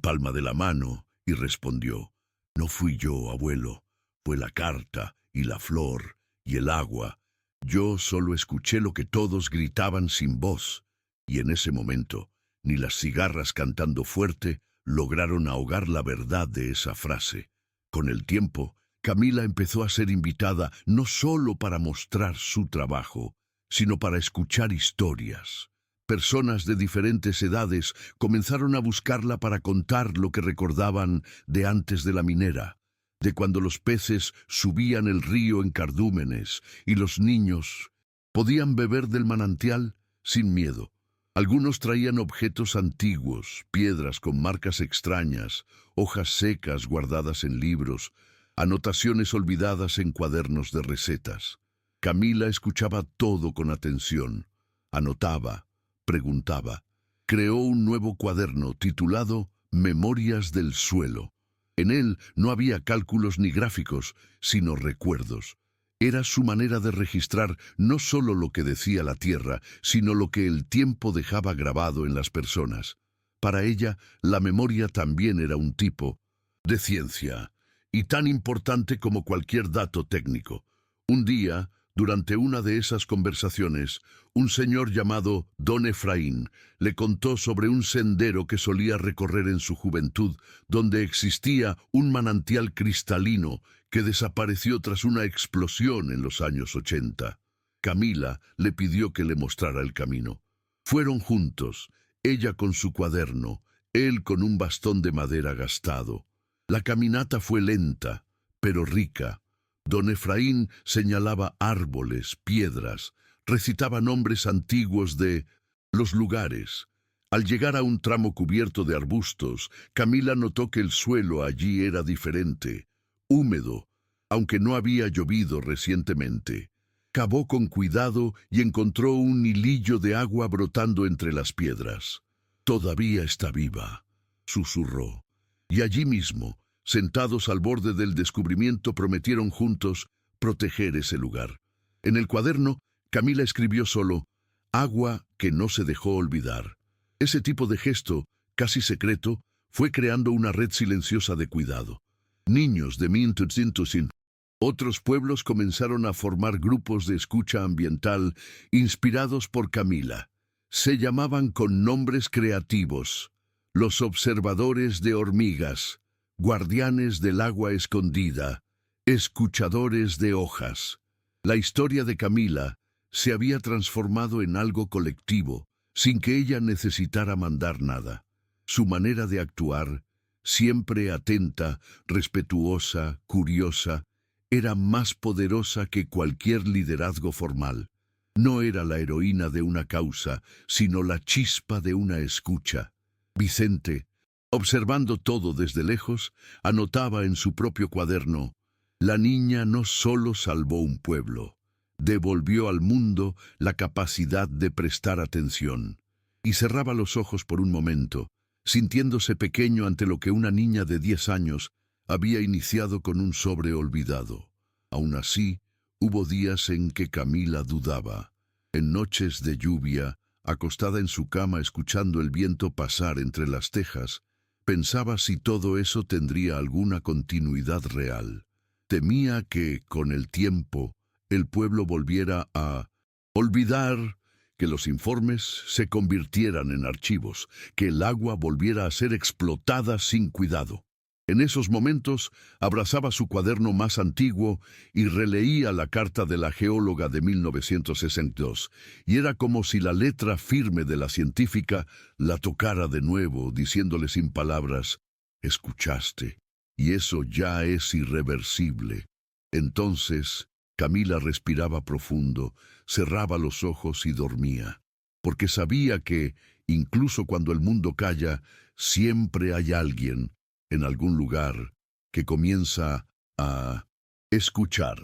palma de la mano y respondió: «No fui yo, abuelo. Fue la carta y la flor y el agua. Yo solo escuché lo que todos gritaban sin voz, y en ese momento, ni las cigarras cantando fuerte lograron ahogar la verdad de esa frase». Con el tiempo, Camila empezó a ser invitada no solo para mostrar su trabajo, sino para escuchar historias. Personas de diferentes edades comenzaron a buscarla para contar lo que recordaban de antes de la minera, de cuando los peces subían el río en cardúmenes y los niños podían beber del manantial sin miedo. Algunos traían objetos antiguos, piedras con marcas extrañas, hojas secas guardadas en libros, anotaciones olvidadas en cuadernos de recetas. Camila escuchaba todo con atención, anotaba, preguntaba. Creó un nuevo cuaderno titulado Memorias del Suelo. En él no había cálculos ni gráficos, sino recuerdos. Era su manera de registrar no solo lo que decía la tierra, sino lo que el tiempo dejaba grabado en las personas. Para ella, la memoria también era un tipo de ciencia, y tan importante como cualquier dato técnico. Un día, Durante una de esas conversaciones, un señor llamado Don Efraín le contó sobre un sendero que solía recorrer en su juventud, donde existía un manantial cristalino que desapareció tras una explosión en los años 80. Camila le pidió que le mostrara el camino. Fueron juntos, ella con su cuaderno, él con un bastón de madera gastado. La caminata fue lenta, pero rica. Don Efraín señalaba árboles, piedras, recitaba nombres antiguos de los lugares. Al llegar a un tramo cubierto de arbustos, Camila notó que el suelo allí era diferente, húmedo, aunque no había llovido recientemente. Cavó con cuidado y encontró un hilillo de agua brotando entre las piedras. «Todavía está viva», susurró. Y allí mismo, sentados al borde del descubrimiento, prometieron juntos proteger ese lugar. En el cuaderno, Camila escribió solo, «Agua que no se dejó olvidar». Ese tipo de gesto, casi secreto, fue creando una red silenciosa de cuidado. Niños de Mintuzintusin. Otros pueblos comenzaron a formar grupos de escucha ambiental inspirados por Camila. Se llamaban con nombres creativos: los observadores de hormigas, guardianes del agua escondida, escuchadores de hojas. La historia de Camila se había transformado en algo colectivo, sin que ella necesitara mandar nada. Su manera de actuar, siempre atenta, respetuosa, curiosa, era más poderosa que cualquier liderazgo formal. No era la heroína de una causa, sino la chispa de una escucha. Vicente, observando todo desde lejos, anotaba en su propio cuaderno: «La niña no solo salvó un pueblo, devolvió al mundo la capacidad de prestar atención». Y cerraba los ojos por un momento, sintiéndose pequeño ante lo que una niña de 10 años había iniciado con un sobre olvidado. Aún así, hubo días en que Camila dudaba. En noches de lluvia, acostada en su cama escuchando el viento pasar entre las tejas, pensaba si todo eso tendría alguna continuidad real. Temía que, con el tiempo, el pueblo volviera a olvidar, que los informes se convirtieran en archivos, que el agua volviera a ser explotada sin cuidado. En esos momentos abrazaba su cuaderno más antiguo y releía la carta de la geóloga de 1962, y era como si la letra firme de la científica la tocara de nuevo, diciéndole sin palabras: «Escuchaste, y eso ya es irreversible». Entonces Camila respiraba profundo, cerraba los ojos y dormía, porque sabía que, incluso cuando el mundo calla, siempre hay alguien, en algún lugar, que comienza a escuchar.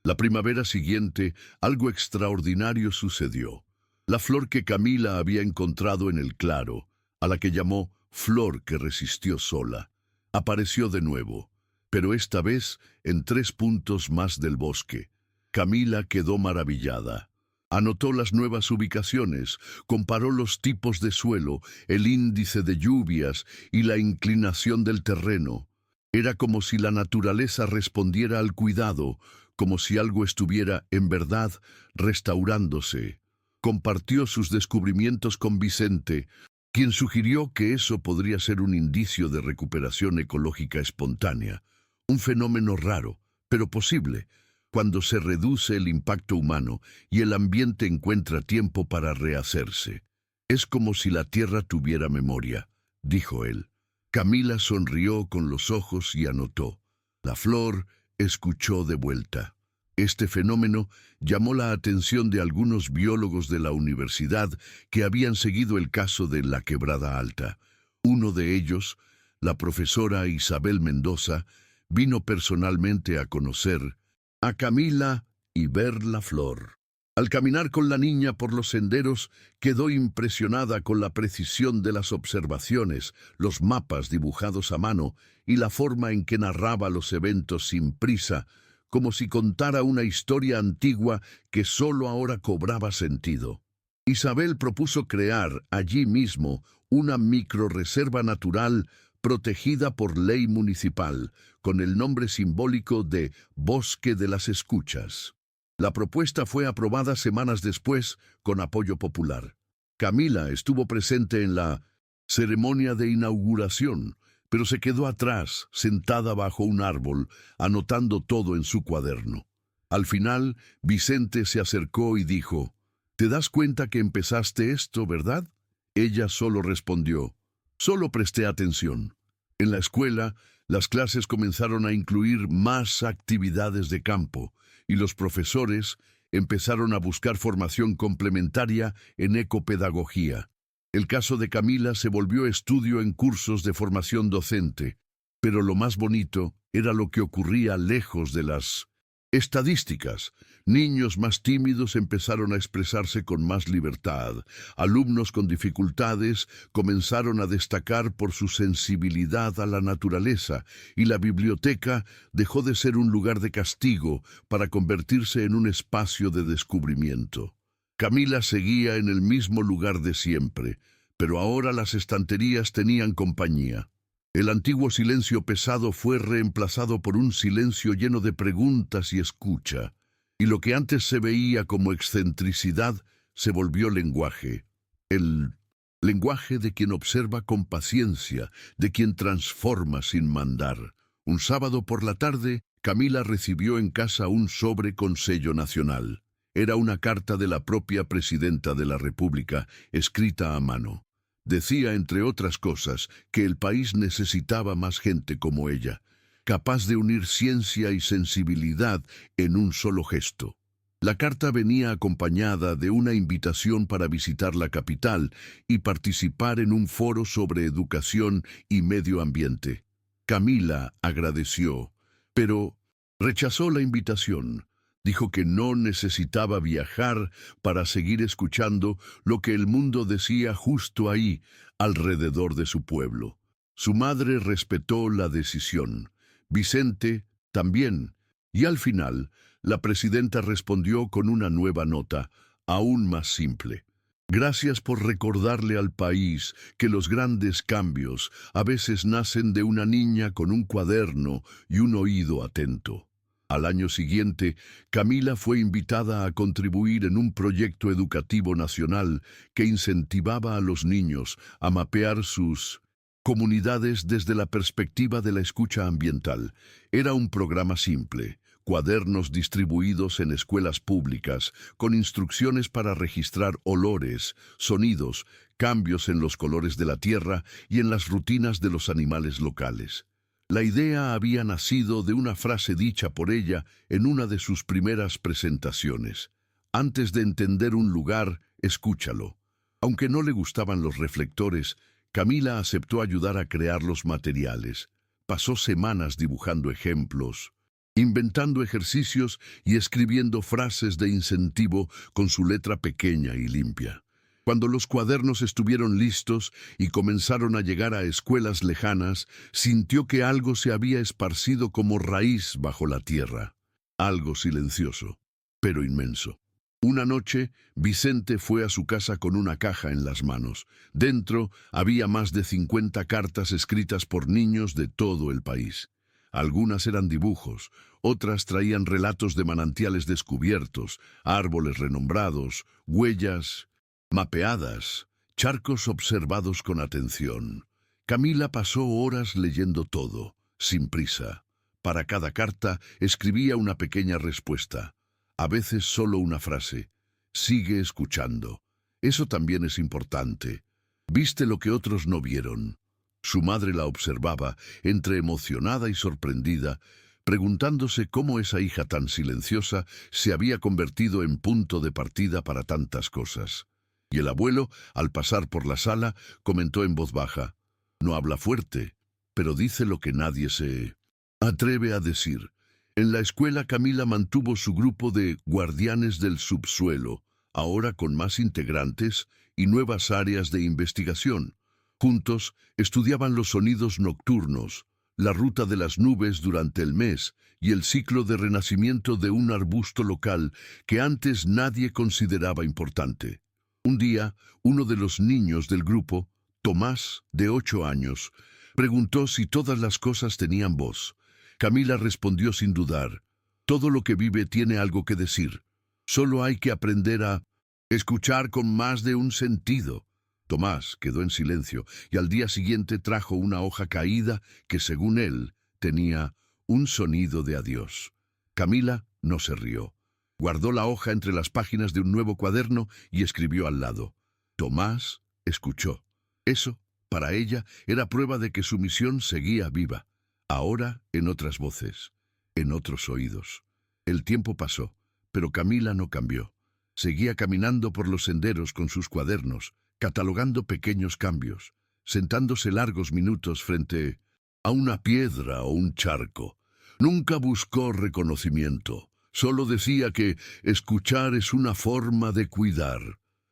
La primavera siguiente, algo extraordinario sucedió. La flor que Camila había encontrado en el claro, a la que llamó flor que resistió sola, apareció de nuevo, pero esta vez en 3 puntos más del bosque. Camila quedó maravillada. Anotó las nuevas ubicaciones, comparó los tipos de suelo, el índice de lluvias y la inclinación del terreno. Era como si la naturaleza respondiera al cuidado, como si algo estuviera, en verdad, restaurándose. Compartió sus descubrimientos con Vicente, quien sugirió que eso podría ser un indicio de recuperación ecológica espontánea, un fenómeno raro, pero posible, cuando se reduce el impacto humano y el ambiente encuentra tiempo para rehacerse. «Es como si la tierra tuviera memoria», dijo él. Camila sonrió con los ojos y anotó. La flor escuchó de vuelta. Este fenómeno llamó la atención de algunos biólogos de la universidad que habían seguido el caso de la Quebrada Alta. Uno de ellos, la profesora Isabel Mendoza, vino personalmente a conocer a Camila y ver la flor. Al caminar con la niña por los senderos, quedó impresionada con la precisión de las observaciones, los mapas dibujados a mano y la forma en que narraba los eventos sin prisa, como si contara una historia antigua que solo ahora cobraba sentido. Isabel propuso crear allí mismo una microrreserva natural protegida por ley municipal, con el nombre simbólico de Bosque de las Escuchas. La propuesta fue aprobada semanas después con apoyo popular. Camila estuvo presente en la ceremonia de inauguración, pero se quedó atrás, sentada bajo un árbol, anotando todo en su cuaderno. Al final, Vicente se acercó y dijo, «¿Te das cuenta que empezaste esto, verdad?» Ella solo respondió, «Solo presté atención». En la escuela, las clases comenzaron a incluir más actividades de campo y los profesores empezaron a buscar formación complementaria en ecopedagogía. El caso de Camila se volvió estudio en cursos de formación docente, pero lo más bonito era lo que ocurría lejos de las estadísticas. Niños más tímidos empezaron a expresarse con más libertad. Alumnos con dificultades comenzaron a destacar por su sensibilidad a la naturaleza y la biblioteca dejó de ser un lugar de castigo para convertirse en un espacio de descubrimiento. Camila seguía en el mismo lugar de siempre, pero ahora las estanterías tenían compañía. El antiguo silencio pesado fue reemplazado por un silencio lleno de preguntas y escucha, y lo que antes se veía como excentricidad se volvió lenguaje. El lenguaje de quien observa con paciencia, de quien transforma sin mandar. Un sábado por la tarde, Camila recibió en casa un sobre con sello nacional. Era una carta de la propia presidenta de la República, escrita a mano. Decía, entre otras cosas, que el país necesitaba más gente como ella, capaz de unir ciencia y sensibilidad en un solo gesto. La carta venía acompañada de una invitación para visitar la capital y participar en un foro sobre educación y medio ambiente. Camila agradeció, pero rechazó la invitación. Dijo que no necesitaba viajar para seguir escuchando lo que el mundo decía justo ahí, alrededor de su pueblo. Su madre respetó la decisión. Vicente también. Y al final, la presidenta respondió con una nueva nota, aún más simple. Gracias por recordarle al país que los grandes cambios a veces nacen de una niña con un cuaderno y un oído atento. Al año siguiente, Camila fue invitada a contribuir en un proyecto educativo nacional que incentivaba a los niños a mapear sus comunidades desde la perspectiva de la escucha ambiental. Era un programa simple, cuadernos distribuidos en escuelas públicas, con instrucciones para registrar olores, sonidos, cambios en los colores de la tierra y en las rutinas de los animales locales. La idea había nacido de una frase dicha por ella en una de sus primeras presentaciones. Antes de entender un lugar, escúchalo. Aunque no le gustaban los reflectores, Camila aceptó ayudar a crear los materiales. Pasó semanas dibujando ejemplos, inventando ejercicios y escribiendo frases de incentivo con su letra pequeña y limpia. Cuando los cuadernos estuvieron listos y comenzaron a llegar a escuelas lejanas, sintió que algo se había esparcido como raíz bajo la tierra. Algo silencioso, pero inmenso. Una noche, Vicente fue a su casa con una caja en las manos. Dentro había más de 50 cartas escritas por niños de todo el país. Algunas eran dibujos, otras traían relatos de manantiales descubiertos, árboles renombrados, huellas mapeadas, charcos observados con atención. Camila pasó horas leyendo todo, sin prisa. Para cada carta escribía una pequeña respuesta, a veces solo una frase. Sigue escuchando. Eso también es importante. Viste lo que otros no vieron. Su madre la observaba, entre emocionada y sorprendida, preguntándose cómo esa hija tan silenciosa se había convertido en punto de partida para tantas cosas. Y el abuelo, al pasar por la sala, comentó en voz baja, «No habla fuerte, pero dice lo que nadie se atreve a decir». En la escuela Camila mantuvo su grupo de guardianes del subsuelo, ahora con más integrantes y nuevas áreas de investigación. Juntos estudiaban los sonidos nocturnos, la ruta de las nubes durante el mes y el ciclo de renacimiento de un arbusto local que antes nadie consideraba importante. Un día, uno de los niños del grupo, Tomás, de 8 años, preguntó si todas las cosas tenían voz. Camila respondió sin dudar, Todo lo que vive tiene algo que decir. Solo hay que aprender a escuchar con más de un sentido. Tomás quedó en silencio y al día siguiente trajo una hoja caída que, según él, tenía un sonido de adiós. Camila no se rió. Guardó la hoja entre las páginas de un nuevo cuaderno y escribió al lado: Tomás escuchó. Eso, para ella, era prueba de que su misión seguía viva. Ahora en otras voces, en otros oídos. El tiempo pasó, pero Camila no cambió. Seguía caminando por los senderos con sus cuadernos, catalogando pequeños cambios, sentándose largos minutos frente a una piedra o un charco. Nunca buscó reconocimiento. Solo decía que escuchar es una forma de cuidar.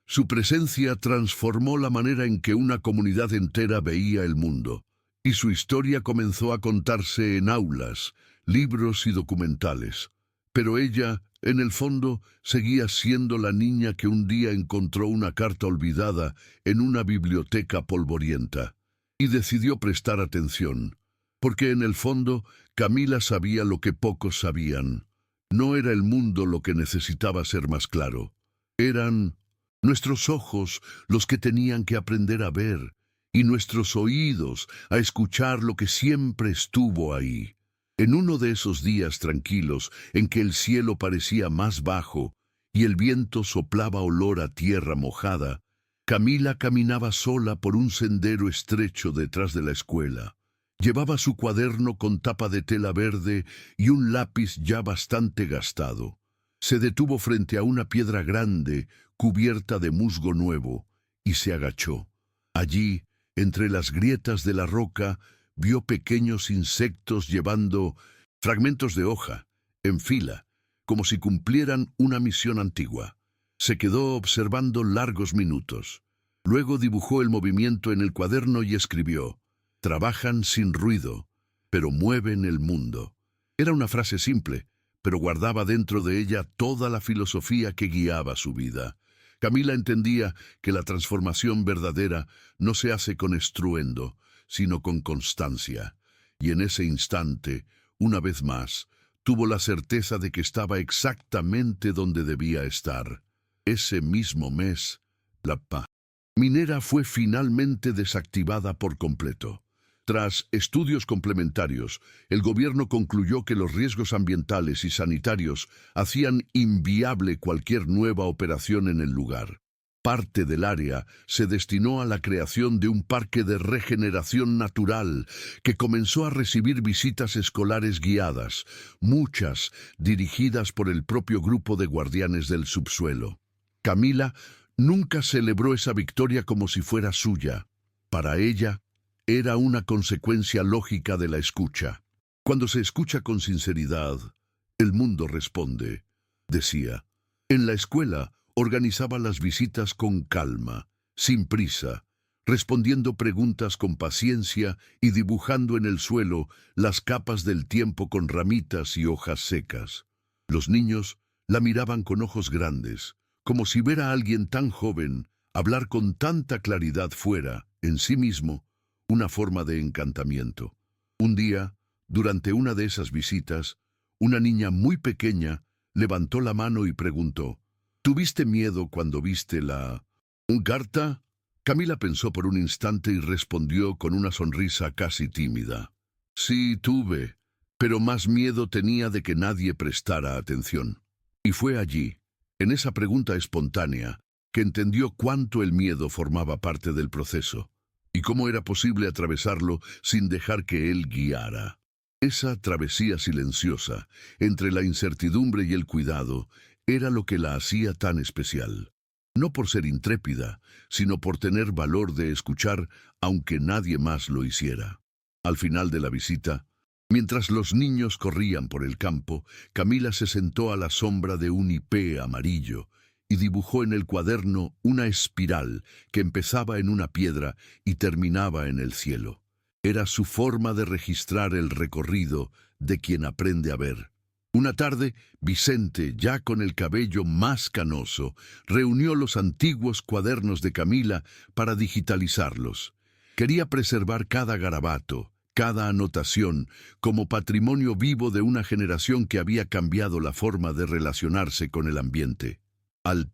Su presencia transformó la manera en que una comunidad entera veía el mundo, y su historia comenzó a contarse en aulas, libros y documentales. Pero ella, en el fondo, seguía siendo la niña que un día encontró una carta olvidada en una biblioteca polvorienta, y decidió prestar atención, porque en el fondo Camila sabía lo que pocos sabían. No era el mundo lo que necesitaba ser más claro. Eran nuestros ojos los que tenían que aprender a ver, y nuestros oídos a escuchar lo que siempre estuvo ahí. En uno de esos días tranquilos en que el cielo parecía más bajo y el viento soplaba olor a tierra mojada, Camila caminaba sola por un sendero estrecho detrás de la escuela. Llevaba su cuaderno con tapa de tela verde y un lápiz ya bastante gastado. Se detuvo frente a una piedra grande, cubierta de musgo nuevo, y se agachó. Allí, entre las grietas de la roca, vio pequeños insectos llevando fragmentos de hoja, en fila, como si cumplieran una misión antigua. Se quedó observando largos minutos. Luego dibujó el movimiento en el cuaderno y escribió: Trabajan sin ruido, pero mueven el mundo. Era una frase simple, pero guardaba dentro de ella toda la filosofía que guiaba su vida. Camila entendía que la transformación verdadera no se hace con estruendo, sino con constancia. Y en ese instante, una vez más, tuvo la certeza de que estaba exactamente donde debía estar. Ese mismo mes, la minera fue finalmente desactivada por completo. Tras estudios complementarios, el gobierno concluyó que los riesgos ambientales y sanitarios hacían inviable cualquier nueva operación en el lugar. Parte del área se destinó a la creación de un parque de regeneración natural que comenzó a recibir visitas escolares guiadas, muchas dirigidas por el propio grupo de guardianes del subsuelo. Camila nunca celebró esa victoria como si fuera suya. Para ella, era una consecuencia lógica de la escucha. Cuando se escucha con sinceridad, el mundo responde, decía. En la escuela organizaba las visitas con calma, sin prisa, respondiendo preguntas con paciencia y dibujando en el suelo las capas del tiempo con ramitas y hojas secas. Los niños la miraban con ojos grandes, como si ver a alguien tan joven hablar con tanta claridad fuera, en sí mismo, una forma de encantamiento. Un día, durante una de esas visitas, una niña muy pequeña levantó la mano y preguntó: ¿Tuviste miedo cuando viste la carta? Camila pensó por un instante y respondió con una sonrisa casi tímida: Sí, tuve, pero más miedo tenía de que nadie prestara atención. Y fue allí, en esa pregunta espontánea, que entendió cuánto el miedo formaba parte del proceso y cómo era posible atravesarlo sin dejar que él guiara. Esa travesía silenciosa, entre la incertidumbre y el cuidado, era lo que la hacía tan especial. No por ser intrépida, sino por tener valor de escuchar aunque nadie más lo hiciera. Al final de la visita, mientras los niños corrían por el campo, Camila se sentó a la sombra de un hipé amarillo y dibujó en el cuaderno una espiral que empezaba en una piedra y terminaba en el cielo. Era su forma de registrar el recorrido de quien aprende a ver. Una tarde, Vicente, ya con el cabello más canoso, reunió los antiguos cuadernos de Camila para digitalizarlos. Quería preservar cada garabato, cada anotación como patrimonio vivo de una generación que había cambiado la forma de relacionarse con el ambiente. Al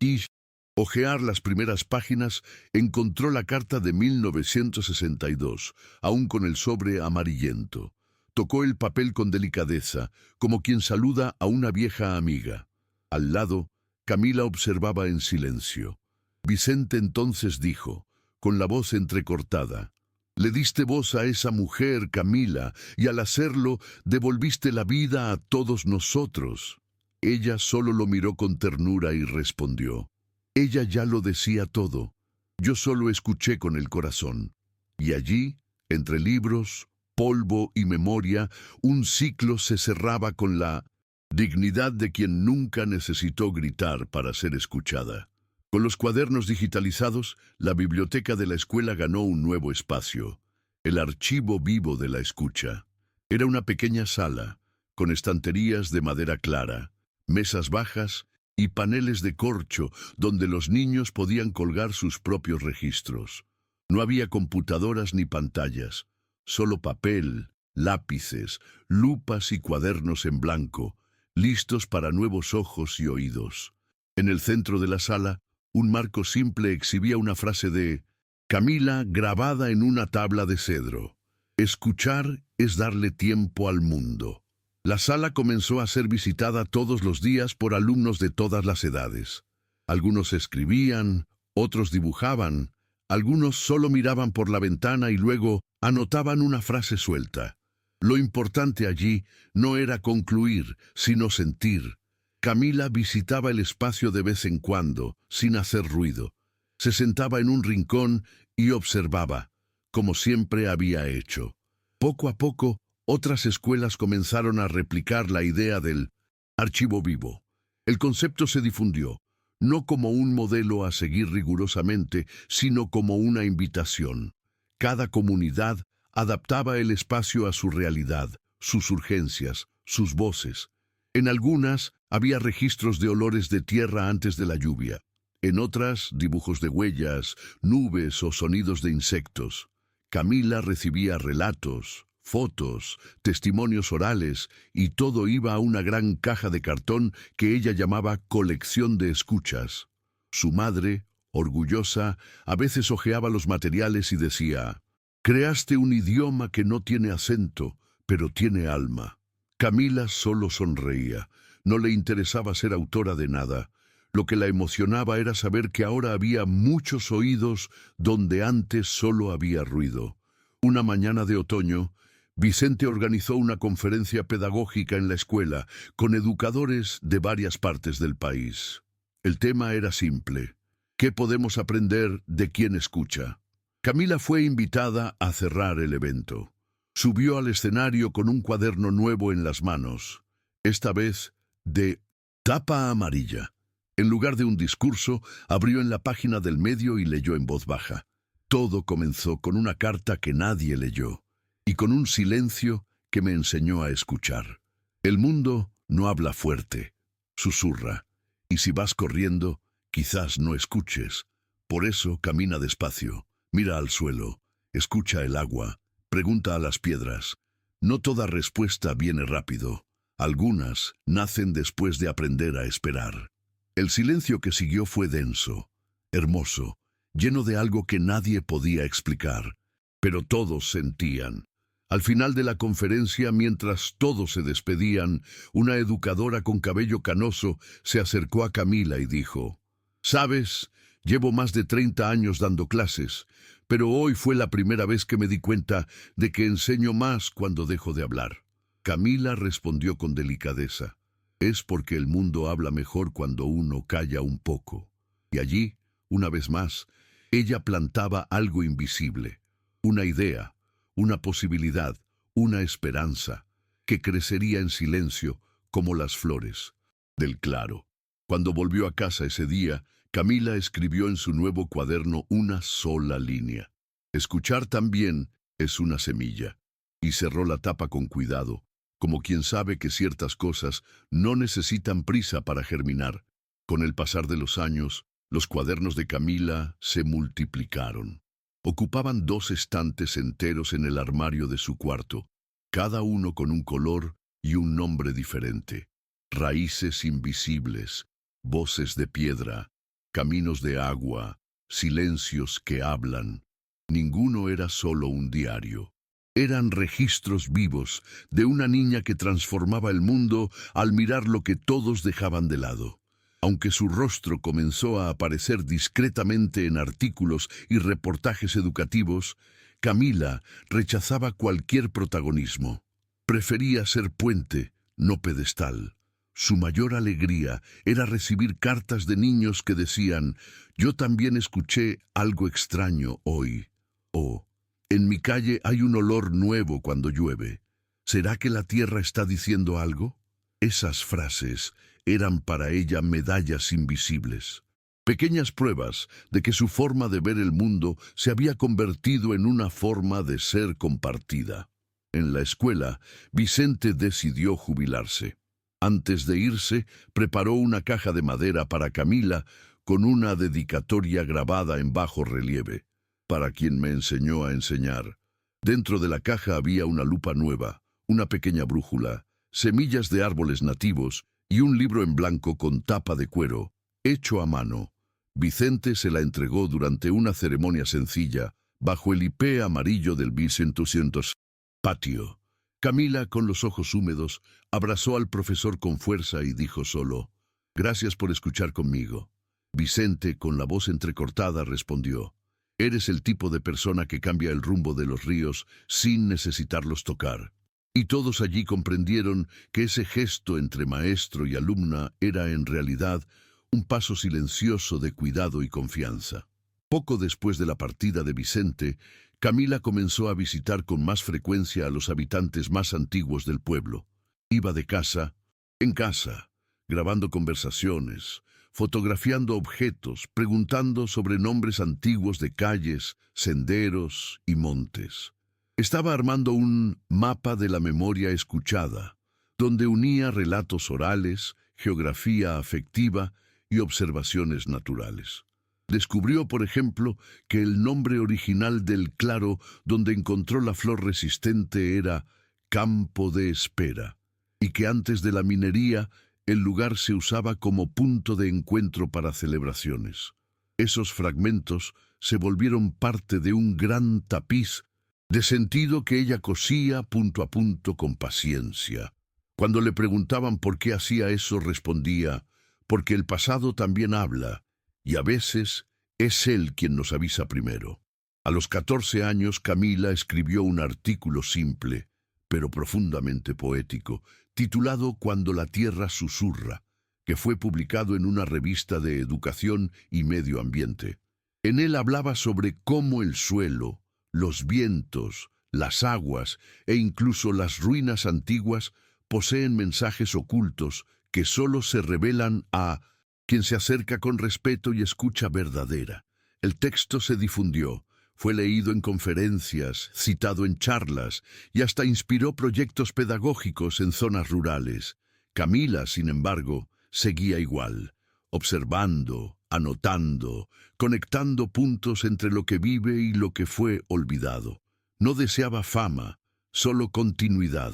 hojear las primeras páginas, encontró la carta de 1962, aún con el sobre amarillento. Tocó el papel con delicadeza, como quien saluda a una vieja amiga. Al lado, Camila observaba en silencio. Vicente entonces dijo, con la voz entrecortada: «Le diste voz a esa mujer, Camila, y al hacerlo, devolviste la vida a todos nosotros». Ella solo lo miró con ternura y respondió: «Ella ya lo decía todo. Yo solo escuché con el corazón». Y allí, entre libros, polvo y memoria, un ciclo se cerraba con la dignidad de quien nunca necesitó gritar para ser escuchada. Con los cuadernos digitalizados, la biblioteca de la escuela ganó un nuevo espacio, el archivo vivo de la escucha. Era una pequeña sala, con estanterías de madera clara, mesas bajas y paneles de corcho donde los niños podían colgar sus propios registros. No había computadoras ni pantallas, solo papel, lápices, lupas y cuadernos en blanco, listos para nuevos ojos y oídos. En el centro de la sala, un marco simple exhibía una frase de Camila grabada en una tabla de cedro: «Escuchar es darle tiempo al mundo». La sala comenzó a ser visitada todos los días por alumnos de todas las edades. Algunos escribían, otros dibujaban, algunos solo miraban por la ventana y luego anotaban una frase suelta. Lo importante allí no era concluir, sino sentir. Camila visitaba el espacio de vez en cuando, sin hacer ruido. Se sentaba en un rincón y observaba, como siempre había hecho. Poco a poco, otras escuelas comenzaron a replicar la idea del archivo vivo. El concepto se difundió, no como un modelo a seguir rigurosamente, sino como una invitación. Cada comunidad adaptaba el espacio a su realidad, sus urgencias, sus voces. En algunas había registros de olores de tierra antes de la lluvia. En otras, dibujos de huellas, nubes o sonidos de insectos. Camila recibía relatos, fotos, testimonios orales, y todo iba a una gran caja de cartón que ella llamaba colección de escuchas. Su madre, orgullosa, a veces hojeaba los materiales y decía: «Creaste un idioma que no tiene acento, pero tiene alma». Camila solo sonreía. No le interesaba ser autora de nada. Lo que la emocionaba era saber que ahora había muchos oídos donde antes solo había ruido. Una mañana de otoño, Vicente organizó una conferencia pedagógica en la escuela con educadores de varias partes del país. El tema era simple: ¿qué podemos aprender de quien escucha? Camila fue invitada a cerrar el evento. Subió al escenario con un cuaderno nuevo en las manos, esta vez de tapa amarilla. En lugar de un discurso, abrió en la página del medio y leyó en voz baja. Todo comenzó con una carta que nadie leyó, y con un silencio que me enseñó a escuchar. El mundo no habla fuerte, susurra, y si vas corriendo, quizás no escuches. Por eso camina despacio, mira al suelo, escucha el agua, pregunta a las piedras. No toda respuesta viene rápido. Algunas nacen después de aprender a esperar. El silencio que siguió fue denso, hermoso, lleno de algo que nadie podía explicar, pero todos sentían. Al final de la conferencia, mientras todos se despedían, una educadora con cabello canoso se acercó a Camila y dijo: «Sabes, llevo más de 30 años dando clases, pero hoy fue la primera vez que me di cuenta de que enseño más cuando dejo de hablar». Camila respondió con delicadeza: «Es porque el mundo habla mejor cuando uno calla un poco». Y allí, una vez más, ella plantaba algo invisible, una idea, una posibilidad, una esperanza, que crecería en silencio como las flores del claro. Cuando volvió a casa ese día, Camila escribió en su nuevo cuaderno una sola línea: «Escuchar también es una semilla», y cerró la tapa con cuidado, como quien sabe que ciertas cosas no necesitan prisa para germinar. Con el pasar de los años, los cuadernos de Camila se multiplicaron. Ocupaban 2 estantes enteros en el armario de su cuarto, cada uno con un color y un nombre diferente. Raíces invisibles, voces de piedra, caminos de agua, silencios que hablan. Ninguno era solo un diario. Eran registros vivos de una niña que transformaba el mundo al mirar lo que todos dejaban de lado. Aunque su rostro comenzó a aparecer discretamente en artículos y reportajes educativos, Camila rechazaba cualquier protagonismo. Prefería ser puente, no pedestal. Su mayor alegría era recibir cartas de niños que decían: «Yo también escuché algo extraño hoy», o «En mi calle hay un olor nuevo cuando llueve. ¿Será que la tierra está diciendo algo?». Esas frases eran para ella medallas invisibles, pequeñas pruebas de que su forma de ver el mundo se había convertido en una forma de ser compartida. En la escuela, Vicente decidió jubilarse. Antes de irse, preparó una caja de madera para Camila con una dedicatoria grabada en bajo relieve: «Para quien me enseñó a enseñar». Dentro de la caja había una lupa nueva, una pequeña brújula, semillas de árboles nativos y un libro en blanco con tapa de cuero, hecho a mano. Vicente se la entregó durante una ceremonia sencilla, bajo el hipé amarillo del 1200 patio. Camila, con los ojos húmedos, abrazó al profesor con fuerza y dijo solo: «Gracias por escuchar conmigo». Vicente, con la voz entrecortada, respondió: «Eres el tipo de persona que cambia el rumbo de los ríos sin necesitarlos tocar». Y todos allí comprendieron que ese gesto entre maestro y alumna era en realidad un paso silencioso de cuidado y confianza. Poco después de la partida de Vicente, Camila comenzó a visitar con más frecuencia a los habitantes más antiguos del pueblo. Iba de casa en casa, grabando conversaciones, fotografiando objetos, preguntando sobre nombres antiguos de calles, senderos y montes. Estaba armando un mapa de la memoria escuchada, donde unía relatos orales, geografía afectiva y observaciones naturales. Descubrió, por ejemplo, que el nombre original del claro donde encontró la flor resistente era Campo de Espera, y que antes de la minería el lugar se usaba como punto de encuentro para celebraciones. Esos fragmentos se volvieron parte de un gran tapiz de sentido que ella cosía punto a punto con paciencia. Cuando le preguntaban por qué hacía eso, respondía: «Porque el pasado también habla, y a veces es él quien nos avisa primero». A los 14 años, Camila escribió un artículo simple, pero profundamente poético, titulado «Cuando la tierra susurra», que fue publicado en una revista de educación y medio ambiente. En él hablaba sobre cómo el suelo, los vientos, las aguas e incluso las ruinas antiguas poseen mensajes ocultos que solo se revelan a quien se acerca con respeto y escucha verdadera. El texto se difundió, fue leído en conferencias, citado en charlas y hasta inspiró proyectos pedagógicos en zonas rurales. Camila, sin embargo, seguía igual, observando, anotando, conectando puntos entre lo que vive y lo que fue olvidado. No deseaba fama, solo continuidad.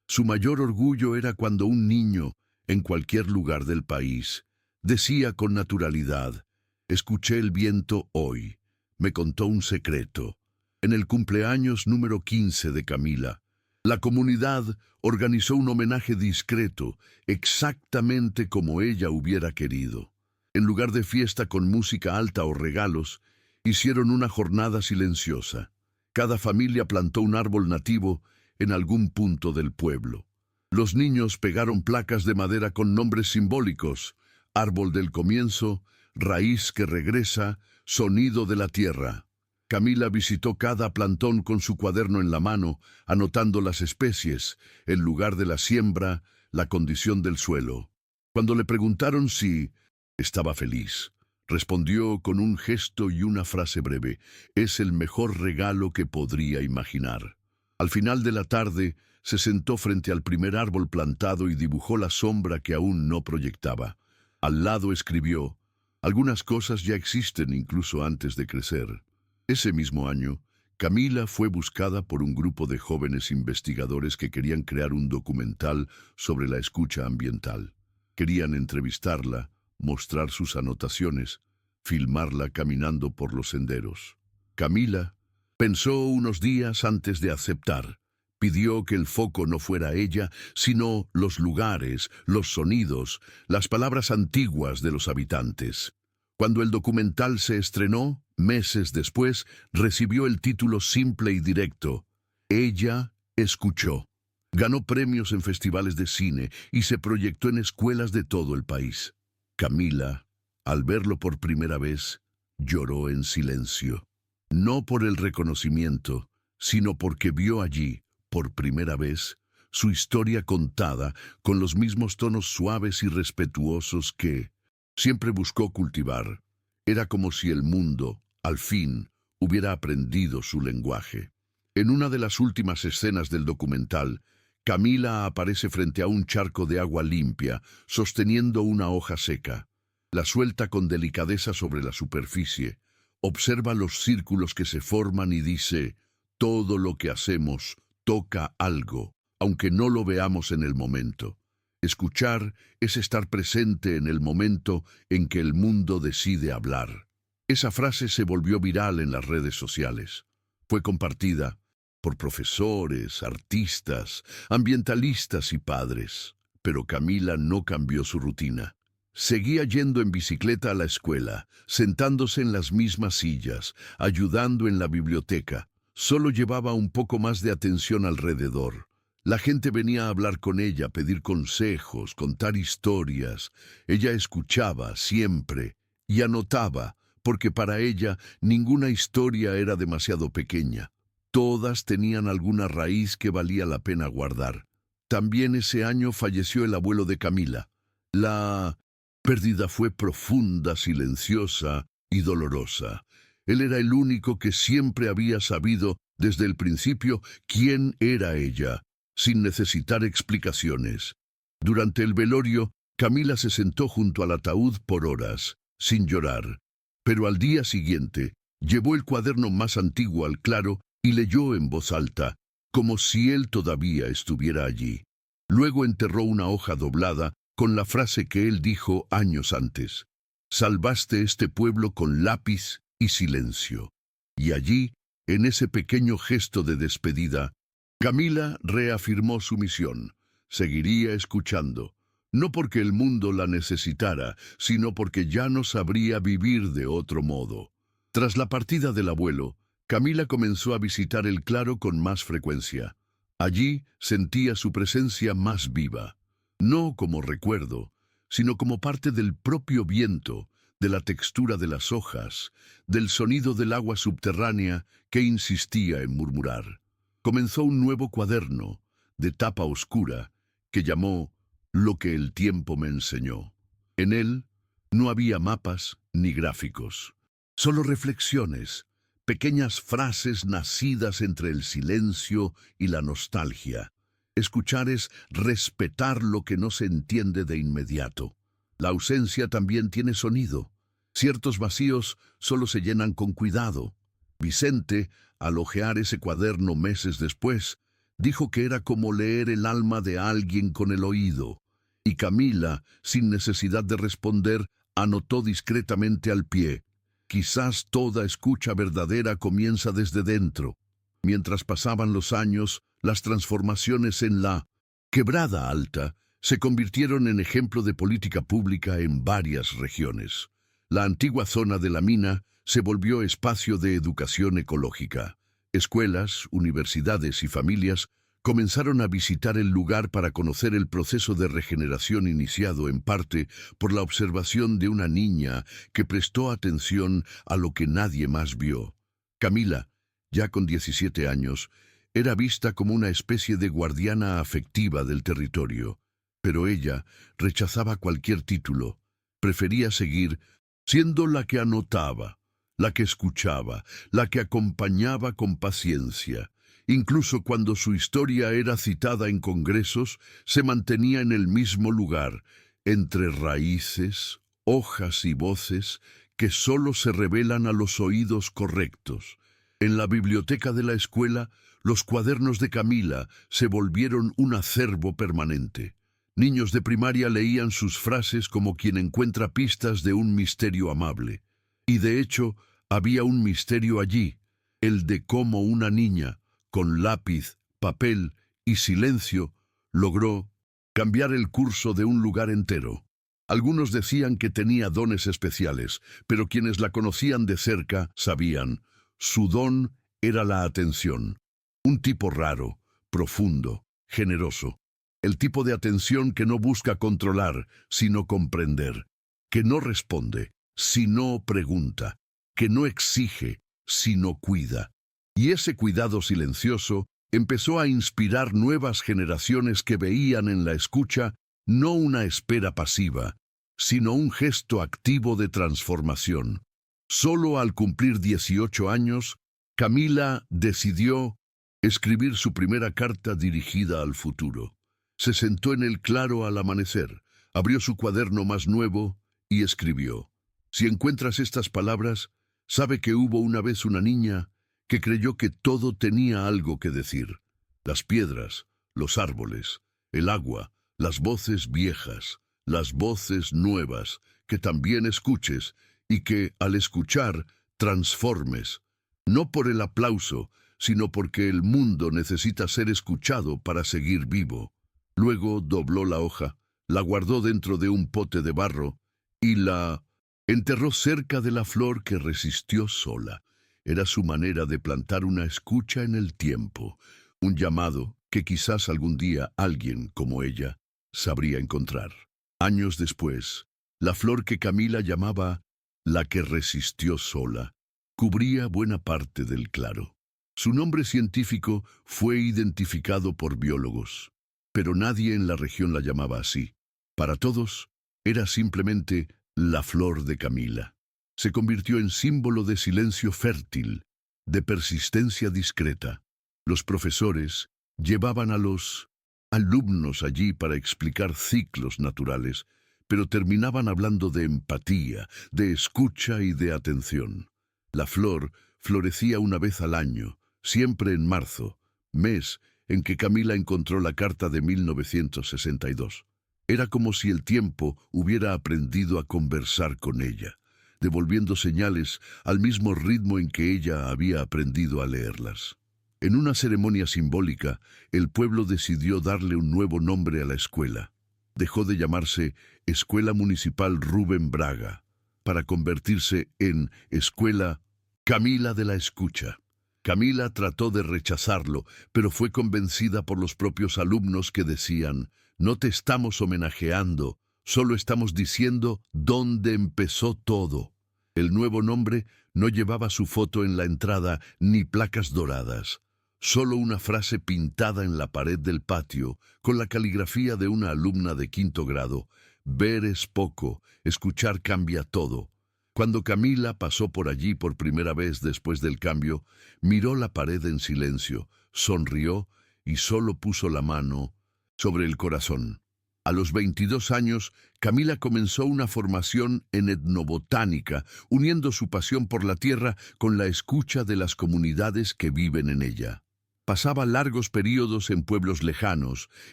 Su mayor orgullo era cuando un niño, en cualquier lugar del país, decía con naturalidad: «Escuché el viento hoy, me contó un secreto». En el cumpleaños número 15 de Camila, la comunidad organizó un homenaje discreto, exactamente como ella hubiera querido. En lugar de fiesta con música alta o regalos, hicieron una jornada silenciosa. Cada familia plantó un árbol nativo en algún punto del pueblo. Los niños pegaron placas de madera con nombres simbólicos: árbol del comienzo, raíz que regresa, sonido de la tierra. Camila visitó cada plantón con su cuaderno en la mano, anotando las especies, el lugar de la siembra, la condición del suelo. Cuando le preguntaron si estaba feliz, respondió con un gesto y una frase breve: «Es el mejor regalo que podría imaginar». Al final de la tarde, se sentó frente al primer árbol plantado y dibujó la sombra que aún no proyectaba. Al lado escribió: «Algunas cosas ya existen incluso antes de crecer». Ese mismo año, Camila fue buscada por un grupo de jóvenes investigadores que querían crear un documental sobre la escucha ambiental. Querían entrevistarla, mostrar sus anotaciones, filmarla caminando por los senderos. Camila pensó unos días antes de aceptar. Pidió que el foco no fuera ella, sino los lugares, los sonidos, las palabras antiguas de los habitantes. Cuando el documental se estrenó, meses después, recibió el título simple y directo: Ella escuchó. Ganó premios en festivales de cine y se proyectó en escuelas de todo el país. Camila, al verlo por primera vez, lloró en silencio. No por el reconocimiento, sino porque vio allí, por primera vez, su historia contada con los mismos tonos suaves y respetuosos que siempre buscó cultivar. Era como si el mundo, al fin, hubiera aprendido su lenguaje. En una de las últimas escenas del documental, Camila aparece frente a un charco de agua limpia, sosteniendo una hoja seca. La suelta con delicadeza sobre la superficie, observa los círculos que se forman y dice: todo lo que hacemos toca algo, aunque no lo veamos en el momento. Escuchar es estar presente en el momento en que el mundo decide hablar. Esa frase se volvió viral en las redes sociales. Fue compartida por profesores, artistas, ambientalistas y padres. Pero Camila no cambió su rutina. Seguía yendo en bicicleta a la escuela, sentándose en las mismas sillas, ayudando en la biblioteca. Solo llevaba un poco más de atención alrededor. La gente venía a hablar con ella, pedir consejos, contar historias. Ella escuchaba siempre y anotaba, porque para ella ninguna historia era demasiado pequeña. Todas tenían alguna raíz que valía la pena guardar. También ese año falleció el abuelo de Camila. La pérdida fue profunda, silenciosa y dolorosa. Él era el único que siempre había sabido desde el principio quién era ella, sin necesitar explicaciones. Durante el velorio, Camila se sentó junto al ataúd por horas, sin llorar. Pero al día siguiente, llevó el cuaderno más antiguo al claro y leyó en voz alta, como si él todavía estuviera allí. Luego enterró una hoja doblada con la frase que él dijo años antes: salvaste este pueblo con lápiz y silencio. Y allí, en ese pequeño gesto de despedida, Camila reafirmó su misión. Seguiría escuchando, no porque el mundo la necesitara, sino porque ya no sabría vivir de otro modo. Tras la partida del abuelo, Camila comenzó a visitar el claro con más frecuencia. Allí sentía su presencia más viva, no como recuerdo, sino como parte del propio viento, de la textura de las hojas, del sonido del agua subterránea que insistía en murmurar. Comenzó un nuevo cuaderno, de tapa oscura, que llamó Lo que el tiempo me enseñó. En él no había mapas ni gráficos, solo reflexiones, pequeñas frases nacidas entre el silencio y la nostalgia. Escuchar es respetar lo que no se entiende de inmediato. La ausencia también tiene sonido. Ciertos vacíos solo se llenan con cuidado. Vicente, al hojear ese cuaderno meses después, dijo que era como leer el alma de alguien con el oído. Y Camila, sin necesidad de responder, anotó discretamente al pie: quizás toda escucha verdadera comienza desde dentro. Mientras pasaban los años, las transformaciones en la Quebrada Alta se convirtieron en ejemplo de política pública en varias regiones. La antigua zona de la mina se volvió espacio de educación ecológica. Escuelas, universidades y familias comenzaron a visitar el lugar para conocer el proceso de regeneración iniciado en parte por la observación de una niña que prestó atención a lo que nadie más vio. Camila, ya con 17 años, era vista como una especie de guardiana afectiva del territorio, pero ella rechazaba cualquier título. Prefería seguir siendo la que anotaba, la que escuchaba, la que acompañaba con paciencia. Incluso cuando su historia era citada en congresos, se mantenía en el mismo lugar, entre raíces, hojas y voces que solo se revelan a los oídos correctos. En la biblioteca de la escuela, los cuadernos de Camila se volvieron un acervo permanente. Niños de primaria leían sus frases como quien encuentra pistas de un misterio amable. Y de hecho, había un misterio allí, el de cómo una niña, con lápiz, papel y silencio, logró cambiar el curso de un lugar entero. Algunos decían que tenía dones especiales, pero quienes la conocían de cerca sabían, su don era la atención. Un tipo raro, profundo, generoso. El tipo de atención que no busca controlar, sino comprender. Que no responde, sino pregunta. Que no exige, sino cuida. Y ese cuidado silencioso empezó a inspirar nuevas generaciones que veían en la escucha no una espera pasiva, sino un gesto activo de transformación. Solo al cumplir 18 años, Camila decidió escribir su primera carta dirigida al futuro. Se sentó en el claro al amanecer, abrió su cuaderno más nuevo y escribió: Si encuentras estas palabras, sabe que hubo una vez una niña que creyó que todo tenía algo que decir. Las piedras, los árboles, el agua, las voces viejas, las voces nuevas, que también escuches y que, al escuchar, transformes, no por el aplauso, sino porque el mundo necesita ser escuchado para seguir vivo. Luego dobló la hoja, la guardó dentro de un pote de barro y la enterró cerca de la flor que resistió sola. Era su manera de plantar una escucha en el tiempo, un llamado que quizás algún día alguien como ella sabría encontrar. Años después, la flor que Camila llamaba la que resistió sola, cubría buena parte del claro. Su nombre científico fue identificado por biólogos, pero nadie en la región la llamaba así. Para todos, era simplemente la flor de Camila. Se convirtió en símbolo de silencio fértil, de persistencia discreta. Los profesores llevaban a los alumnos allí para explicar ciclos naturales, pero terminaban hablando de empatía, de escucha y de atención. La flor florecía una vez al año, siempre en marzo, mes en que Camila encontró la carta de 1962. Era como si el tiempo hubiera aprendido a conversar con ella, devolviendo señales al mismo ritmo en que ella había aprendido a leerlas. En una ceremonia simbólica, el pueblo decidió darle un nuevo nombre a la escuela. Dejó de llamarse Escuela Municipal Rubén Braga, para convertirse en Escuela Camila de la Escucha. Camila trató de rechazarlo, pero fue convencida por los propios alumnos que decían: no te estamos homenajeando, solo estamos diciendo dónde empezó todo. El nuevo nombre no llevaba su foto en la entrada ni placas doradas, solo una frase pintada en la pared del patio con la caligrafía de una alumna de 5º grado: ver es poco, escuchar cambia todo. Cuando Camila pasó por allí por primera vez después del cambio, miró la pared en silencio, sonrió y solo puso la mano sobre el corazón. A los 22 años, Camila comenzó una formación en etnobotánica, uniendo su pasión por la tierra con la escucha de las comunidades que viven en ella. Pasaba largos períodos en pueblos lejanos,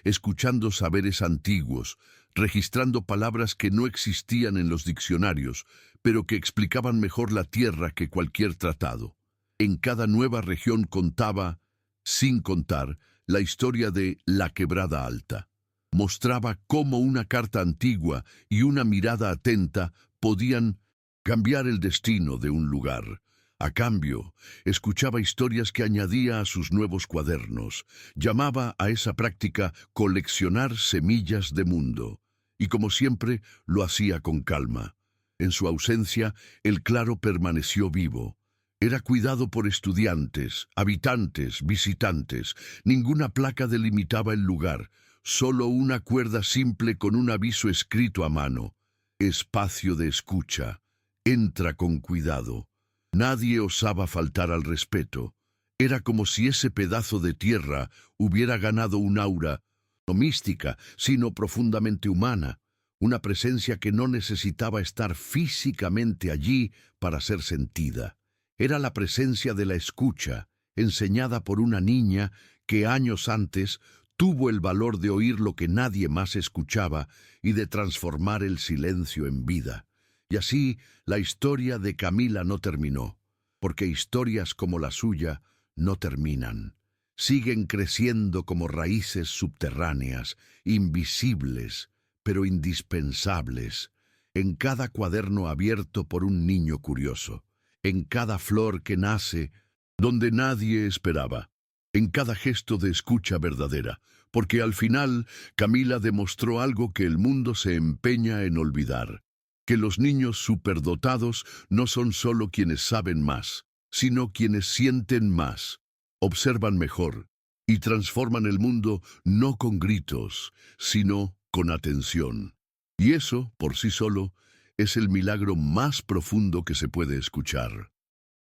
escuchando saberes antiguos, registrando palabras que no existían en los diccionarios, pero que explicaban mejor la tierra que cualquier tratado. En cada nueva región contaba, sin contar, la historia de la Quebrada Alta. Mostraba cómo una carta antigua y una mirada atenta podían cambiar el destino de un lugar. A cambio, escuchaba historias que añadía a sus nuevos cuadernos. Llamaba a esa práctica coleccionar semillas de mundo. Y como siempre, lo hacía con calma. En su ausencia, el claro permaneció vivo. Era cuidado por estudiantes, habitantes, visitantes. Ninguna placa delimitaba el lugar. Solo una cuerda simple con un aviso escrito a mano. Espacio de escucha. Entra con cuidado. Nadie osaba faltar al respeto. Era como si ese pedazo de tierra hubiera ganado un aura, no mística, sino profundamente humana. una presencia que no necesitaba estar físicamente allí para ser sentida. Era la presencia de la escucha, enseñada por una niña que años antes tuvo el valor de oír lo que nadie más escuchaba y de transformar el silencio en vida. Y así, la historia de Camila no terminó, porque historias como la suya no terminan. Siguen creciendo como raíces subterráneas, invisibles, pero indispensables, en cada cuaderno abierto por un niño curioso, en cada flor que nace donde nadie esperaba, en cada gesto de escucha verdadera, porque al final Camila demostró algo que el mundo se empeña en olvidar, que los niños superdotados no son solo quienes saben más, sino quienes sienten más, observan mejor y transforman el mundo no con gritos, sino con atención. Y eso, por sí solo, es el milagro más profundo que se puede escuchar.